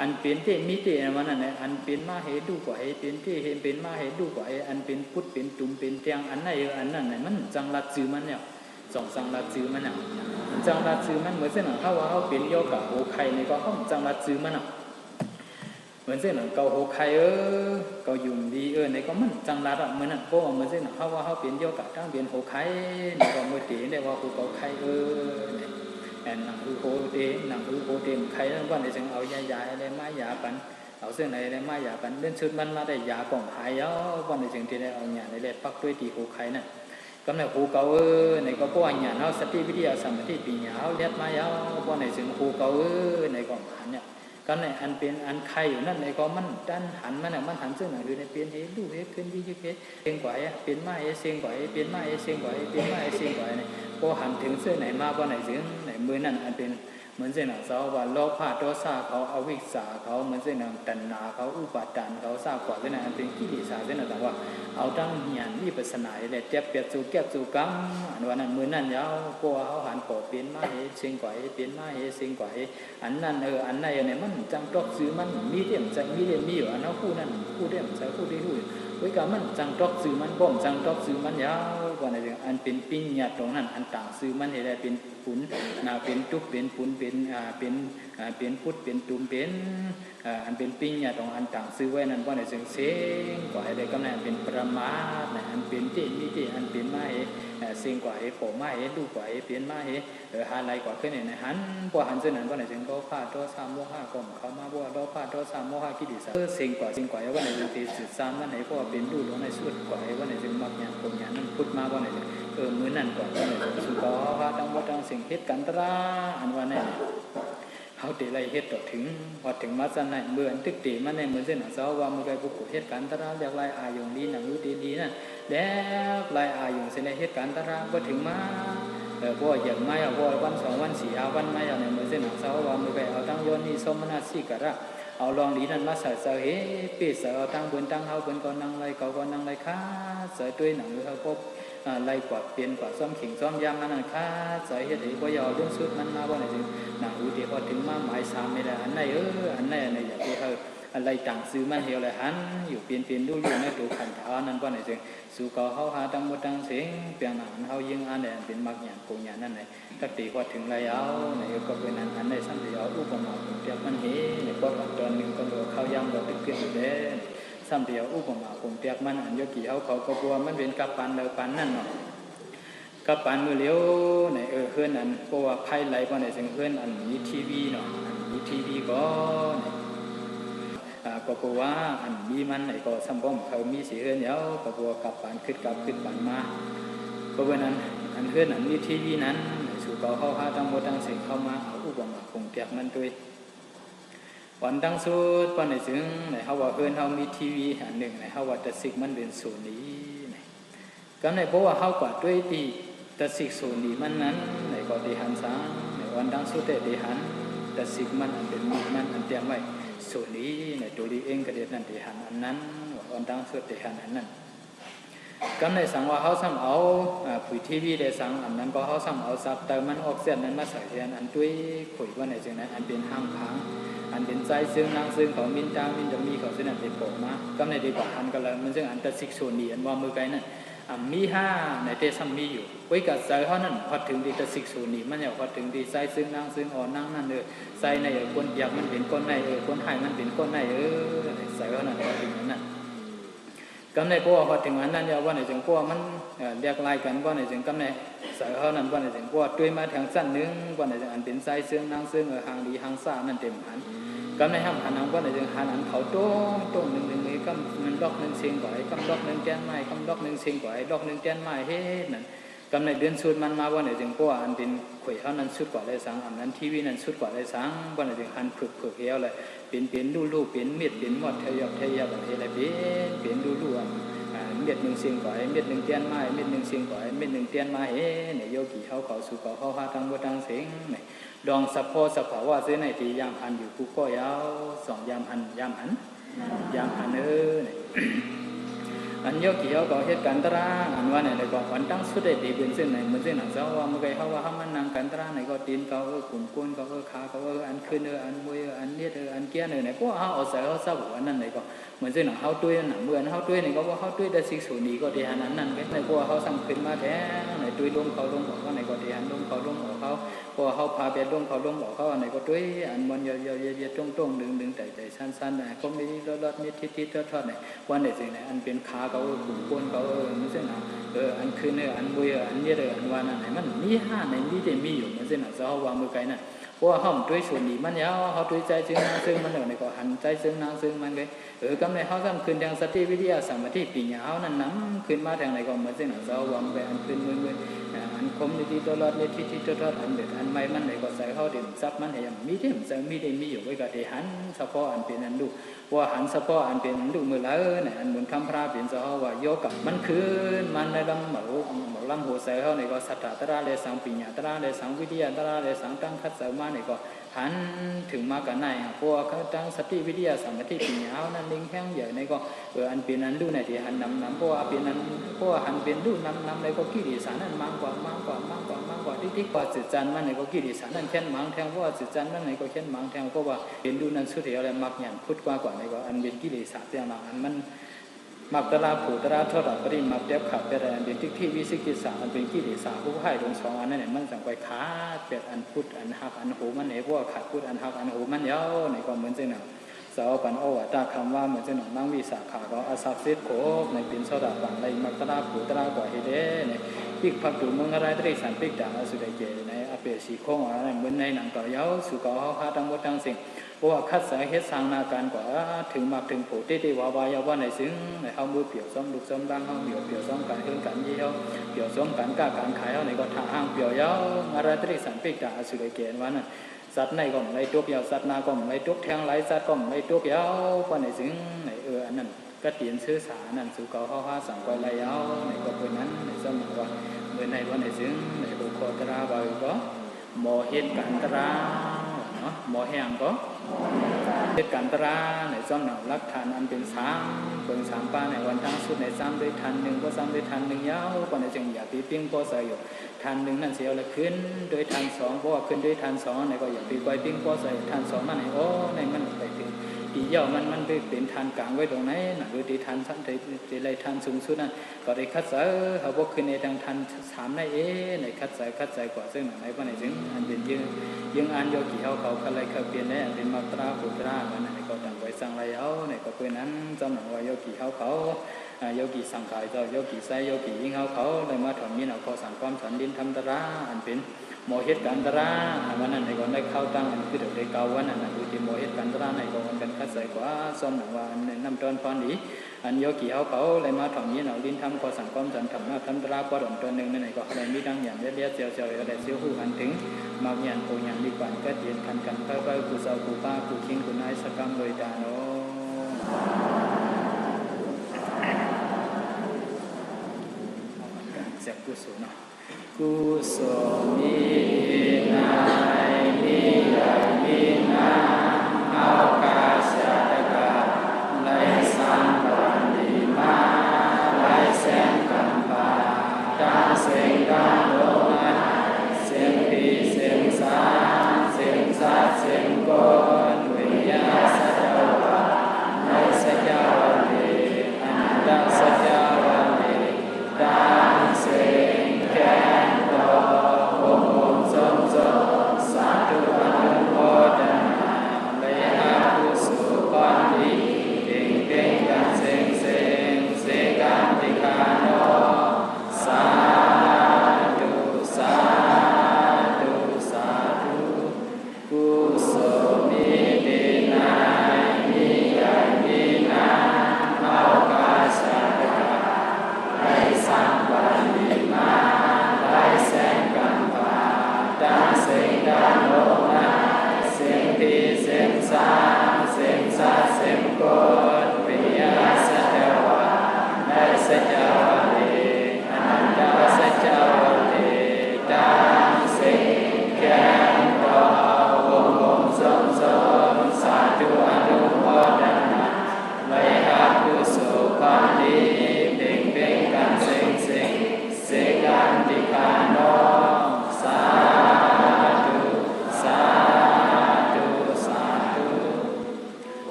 อันเป็นเตมีเตมันนั่นแหละอันเป็นมาเหดูกว่าเหเป็นเตเห็นเป็นมาเหดูกว่าอันเป็นพุทธเป็นตุ่มเป็นเตียงอันไหนอันนั้นไหนมันจังรัดซื้อมันเนี่ยสองจังรัดซื้อมันเนี่ยจังรัดซื้อมันเหมือนเส้นหนังเขาว่าเขาเป็นโยกะโอไข่ในก็เขาจังรัดซื้อมันอ่ะเหมือนเส้นหนังเกาโอไข่เกายุ่มดีในก็มันจังรัดอ่ะเหมือนนั่นก็เหมือนเส้นหนังเขาว่าเขาเป็นโยกะทั้งเป็นโอไข่ในก็มือตีได้ว่ากูเกาไข่หนังโคเตหนังโคเตมใครนั่นว่าในจังเอายาอะไรมายาปันเอาเส้นไหนอะไรมายาปันเล่นชุดมันมาได้ยาป่องหายแล้วว่าในจังที่ได้เอาหยาในเล็บปักด้วยตีโคไข่นั่นก็ในคูเกาในก็พวกหยาเอาสติวิทยาสมาธิปีหยาเอาเล็บมาแล้วว่าในจังคูเกาในก็หันเนี่ยก็ในอันเป็นอันไข่อยู่นั่นในก็มันดันหันมันหันซึ่งหนังดูในเปลี่ยนเห็นดูเห็นขึ้นวิจิตรเสียงกว่าเปลี่ยนมาเสียงกว่าเปลี่ยนมาเสียงกว่าเปลี่ยนมาเสียงกว่าเนี่ยพอหันถึงเสื้อไหนมาว่าไหนถึงไหนมือนั่นอันเป็นเหมือนเส้นหนังเสาว่าโลภะโทสะเขาอวิชชาเขาเหมือนเส้นหนังตัณหาเขาอุปาทานเขาทราบกว่าเส้นหนังอันเป็นกิเลสเส้นหนังแต่ว่าเอาตั้งญาณวิปัสสนาเลยเจ็บเปียกสู่แก้สู่กรรมอันวันนั้นมือนั่นยาวพอเขาหันปอเปลี่ยนมาเสียงกว่าเปลี่ยนมาเสียงกว่าอันนั้นอันไหนเนี่ยมันจังตอกซื้อมันมีเดียมใจมีเดียมมีอยู่อันนั้นคู่นั้นคู่เดียมใจคู่ที่หูไว้กับมันจังตอกซื้อมันบ่มจังตอกซื้อมันยาวกว่านั้นอันเป็นปิญญาตรงนั้นอันต่างซื้อมันให้ได้เป็นปุนนาเป็นทุกเป็นปุนเป็นพุทธเป็นตุ่มเป็นอันเป็นปิญญาตรงอันต่างซื้อไว้นั้นว่าในจึงเสียงกว่าอะไรก็นั่นเป็นประมาทอันเป็นเตมีเตอันเป็นมาเสียงกว่าโผล่มาดูกว่าเปลี่ยนมาหาอะไรกว่าขึ้นในหันพอหันเส้นนั้นว่าในจึงก็พาโทสะโมหะก็เขามาว่าเราพาโทสะโมหะกิเลสเสียงกว่าว่าในจึงตีสุดซ้ำว่าในพอเป็นดูหลวงในสุดกว่าว่าในจึงมักญาณคงญาณนั้นพุทธมาว่าในจึงมือนั่นกว่าว่าในจึงสุขภาพตั้งวัดตั้งสิ่งเหตุกันตราอันว่าในเขาตีไรเฮ็ดต่อถึงพอถึงมาสันในเมื่อตึกตีมันในเหมือนเส้นหนังเสาว่ามือไกบุกุเฮ็ดกันตราเรียกไรอายุดีหนังรู้ดีนั่นแล้วไรอายุเส้นในเฮ็ดกันตราก็ถึงมาพวกอย่างไม่เอาพวกวัน2 วัน4 วันไม่เอาในเหมือนเส้นหนังเสาว่ามือไกเอาตั้งโยนนี่สมณะสิกระเอาลองดีนั่นมาใส่เฮปีเสือเอาตั้งบนตั้งเขาบนก่อนนั่งไรเก่าก่อนนั่งไรค้าเสือด้วยหนังหรือเขาพบไล่กวาดเปลี่ยนกวาดซ้อมขิงซ้อมยำนั่นค่าใส่เฮ็ดให้บ่ยอเรื่องสุดมันมาว่าไหนจึงหนังอุติพอถึงมาหมาย3ไม่ได้อันไหนอันไหนอยากที่อะไรต่างซื้อมันเหี่ยวเลยหันอยู่เปลี่ยนดูอยู่ในตัวขันธ์เท่านั้นว่าไหนจึงสู่เก่าเฮาหาตั้งหมดตั้งเสียงเปลี่ยนหนังเฮายิงอันใดเป็นมักญาณโกญาณนั่นไหนตักตีพอถึงไรเอาในก็เป็นอันใดซ้ำที่เอาอุปมาเปรียบมันเห็นในก็ตอนนึงก็โดนเข้ายำบ่ตึกเปลี่ยนอยู่เด้ซ้ำเดียวอุปมาเปรียบมันอันโยกีเขาก็กลัวมันเป็นกับปันแล้วปันนั่นเนาะกับปานมือเลี้ยวในเฮือนอันเพราะว่าไพ่ไหลว่าในเสียงเฮือนอันมีทีวีเนาะมีทีวีก็ก็กลัวว่าอันมีมันไหนก็ซ้ำบ่มเขามีสีเฮือนเดียวก็กลัวกับปานขึ้นปานมาเพราะว่านั้นอันเฮือนอันมีทีวีนั้นสู่เขาหาทั้งหมดทั้งสิ่งเข้ามาเอาอุปมาคงเตียกมันด้วยวันตั้งสุดว่าในเสียงในเฮาว่าเฮือนเฮามีทีวีอันหนึ่งในเฮาว่าแต่สิ่งมันเป็นส่วนนี้ก็ในเพราะว่าเฮากว่าด้วยที่แต่สิ่งส่วนนี้มันนั้นในก็ดีหันสางในวันดังสุดแต่ดีหันแต่สิ่งมันอันเป็นมันอันเตรียมไว้ส่วนนี้ในตัวนี้เองก็เดียนั่นดีหันอันนั้นวันดังสุดดีหันอันนั้นก็ในสังว่าเขาซ้ำเอาผุยทีวีได้สังอันนั้นก็เขาซ้ำเอาซับเติมมันออกเสียนั้นมาใส่แทนอันด้วยขุยว่าในจังนั้นอันเป็นห้างพังอันเป็นใจซึ่งนางซึ่งเขามินตามินจะมีเขาซึ่งอันเป็นโปะมาก็ในดีกว่าหันก็เลยมันซึ่งอันแต่สิ่งส่วนนี้อันว่ามือไกลนั่นมี5ในเตซัมมีอยู่ไว้กับใจเขานั่นพอถึงดีแต่สิ่งส่วนนี้มันอยากพอถึงดีใจซึ่งนางซึ่งอ่อนนั่งนั่นใจในคนอยากมันเป็นคนในคนหายมันเป็นคนในใจเขานั่นพอถึงนั้นก็ในพวกพอถึงอันนั้นยาวว่าในจังพวกมันเรียกลายกันว่าในจังก็ในใจเขานั่นว่าในจังพวกด้วยมาทางสั้นนึงว่าในจังอันเป็นใจซึ่งนางซึ่งหางดีหางซ่านั่นเต็มหันก็ในห้ามหันว่าในจังหันอันเขาโต้งหนึ่งก็มันดอกหนึ่งเชียงก่อยกำดอกหนึ่งแกนไม้กำดอกหนึ่งเชียงก่อยดอกหนึ่งแกนไม้เฮ็ดนั่นก็ในเดือนสุดมันมาว่าในจังพวกอันเป็นข่อยเขานั้นสุดกว่าได้สังอันนั้นทีวีนั้นสุดกว่าได้สังว่าในจังหันฝึกเหี้ยวเลยเป็นดูเป็นเม็ดเป็นหมดเทียบอะไรเป็นดูเม็ดหนึ่งเชียงก่อยเม็ดหนึ่งแกนไม้เม็ดหนึ่งเชียงก่อยเม็ดหนึ่งแกนไม้เนี่ยโยกีเขาสู่เขาหาทางบ่ทางเสียงเนี่ยดองสะโพสะภาวะซื้อในที่ยามหันอยู่กูก็ยาว2ยามหันเนี่ย อันโยกี่เขาก็เหตุการณ์ตราอันว่าไหนเลยก็วันตั้งสุดได้ดีเป็นเส้นไหนเหมือนเส้นหนังเสาว่าเมื่อไงเขาว่าเขามันนางกันตราไหนก็ตีนเขากลุ่มก้นเขาขาเขาอันขึ้นอันมวยอันเนี้ยอันเกี้ยไหนพวกเขาเอาใส่เขาเศร้าอันนั้นไหนก็เหมือนเส้นหนังเขาตุ้ยหนังเมื่อเขาตุ้ยไหนก็ว่าเขาตุ้ยได้สิ่งสูนีก็ดีหันนั้นก็ในพวกเขาสั่งขึ้นมาแท้ไหนตุ้ยลงเขาลงบอกเขาไหนก็ดีหันลงเขาลงบอกเขาพวกเขาพาไปลงเขาลงบอกเขาไหนก็ตุ้ยอันมันเยอะๆตรงๆดึงแต่สั้นๆไหนเขาไม่รอดมีทิศทอดไหนวันไหนสิ่งไหนอันเป็นขาเขากลุ่มก้นเขามันเส้นหนังอันขึ้นอันมวยอันเนี้ยอันว่านั้นไหนมันมีห้าไหนมีแต่มีอยู่มันเส้นหนังเขาวางมือไกลน่ะเพราะว่าเขาด้วยส่วนนี้มันยาวเขาด้วยใจซึ่งนางซึ่งมันในก็หันใจซึ่งนางซึ่งมันเลยกำในเขาซ้ำขึ้นทางสติวิทยาสมาธิปีญาเขานั้นน้ำขึ้นมาทางไหนก็เหมือนเส้นหนังเขาวางไปอันขึ้นมืออันคมที่ตลอดเลยที่ตลอดอันเด็ดอันไม่มันไหนก็ใส่เขาเด่นซับมันอย่างมีที่ใส่มีได้มีอยู่ไว้กับที่หันเฉพาะอันเป็นอันดูว่าหันเฉพาะอันเป็นดูมือละเนี่ยอันบนคำพระเป็นเฉพาะว่าโยกับมันคืนมันในลำเหมาลำหัวใส่เขาในก็สัตตระเลยสังปีญาตระเลยสังวิทยาตระเลยสังตั้งคัดเสมาในก็หันถึงมากันในพวกเขาตั้งสติวิทยาสมาธิปีญานั้นลิงแห้งใหญ่ในก็อันเป็นอันดูในที่หันนำพวกเป็นอันพวกหันเป็นดูนำในก็กิเลสนั้นมากกว่าที่กว่าจิตจันมันในก็กิเลสนั้นแค่มังแทงเพราะว่าจิตจันมันในก็แค่มังแทงเพราะว่าเป็นดูนั้นสุดเดียวอะไรมักหยันพุทธกว่าในก็อันเป็นกิเลสเตียงอันมันมักตราผูตราทอดปริมักเดียบขับเป็นอันเป็นที่วิสิกิสาอันเป็นกิเลสผู้ให้ลงสองอันนั้นเนี่ยมันสั่งไปขาเป็ดอันพุทธอันหักอันหูมันในพวกขาดพุทธอันหักอันหูมันเยอะในก็เหมือนเช่นนั้นสาวปันโอวัตตาคำว่าเหมือนเช่นนั้นนั่งวิสาขาก็อาศัพสิทธิ์โคในเป็นโซดาปังในมักตราผูตรากว่าเฮเดเนี่ยพิกพักดูเมืองอะไรตรีสันพิกด่างสุดเกยในอเปสีโค้งอะไรเหมือนในหนังต่อเย้าสุกเขาหาทั้งหมดทั้งสิ่งเพราะว่าคัดสายเฮ็ดสร้างนาการกว่าถึงมักถึงผูที่วาวายาว่าในซึ้งในเขามือเปี่ยวซ้อมลูกซ้อมร่างเขาเปี่ยวซ้อมการเฮือนการยี่เขาเปี่ยวซ้อมการกล้าการขายเขาในก็ทางห้างเปี่ยวเย้าอะไรตรีสันพิกด่างสุดเกยวันนั้นสัตว์ในก็ไม่ตุกยาวสัตว์นาก็ไม่ตุกแทงไหลสัตว์ก็ไม่ตุกยาวว่าในซึ้งในอันนั้นก็เตียนซื้อสานั่นสุกเขาหาสั่งไปไหลยาวในก็เป็นนั้นในสมัยว่าเมื่อในวันในซึ้งในบุคคลตราบาก็โมเหตุการตราโมแห้งก็เหตุการตราในซ้อมหนังรักทานอันเป็นสามเบิ่งสามป้าในวันทั้งสุดในซ้ำด้วยทันหนึ่งก็ซ้ำด้วยทันหนึ่งยาวก็ในจึงอยากปีปิ้งก็ใส่อยู่ทันหนึ่งนั่นเสียเลยขึ้นด้วยทันสองเพราะว่าขึ้นด้วยทันสองในก็อยากปีไปปิ้งก็ใส่ทันสองนั่นโอ้ในมันไปถึงปีเย่ามันไปเป็นทันกลางไว้ตรงไหนหนักหรือตีทันสั้นตีไรทันสูงสุดนั่นก็ได้คัดเสอเขาบอกขึ้นในทางทันสามในในคัดเสกว่าซึ่งหนังไหนว่าในจึงอันเป็นยังอันโยกี่เขาอะไรเขาเปลี่ยนได้เป็นมาตราปุตรามันในก็ต่างไว้สั่งไรเอาในก็เป็นนั้นจำหนังว่าโยกี่เขาโยกี่สังขารเจ้าโยกี่ไซโยกี่ยิ่งเขาเลยมาถอดมีนเอาข้อสั่งความสันดินทำตราอันเป็นโมเหตุการตราวันนั้นในก็ได้เข้าตั้งอันคือเด็กได้เก่าวันนั้นดูที่โมเหตุการตราในก็วันกันคัดใส่กว่าซ้อมหนังว่าในน้ำต้นพรดีอันโยกี่เขาเลยมาถอดมีนเอาดินทำข้อสั่งความสันทำมาทำตราก็ดมตัวหนึ่งในก็อะไรมีดังอย่างเลี้ยเจียวอะไรเสียวหูอันถึงมากอย่างโกอย่างดีกว่าก็เตียนคันกันค่อยๆกูเศร้ากูป้ากูคิงกูนายสกรรมโดยดาโนเสียงกุศลกุศลมีนายมี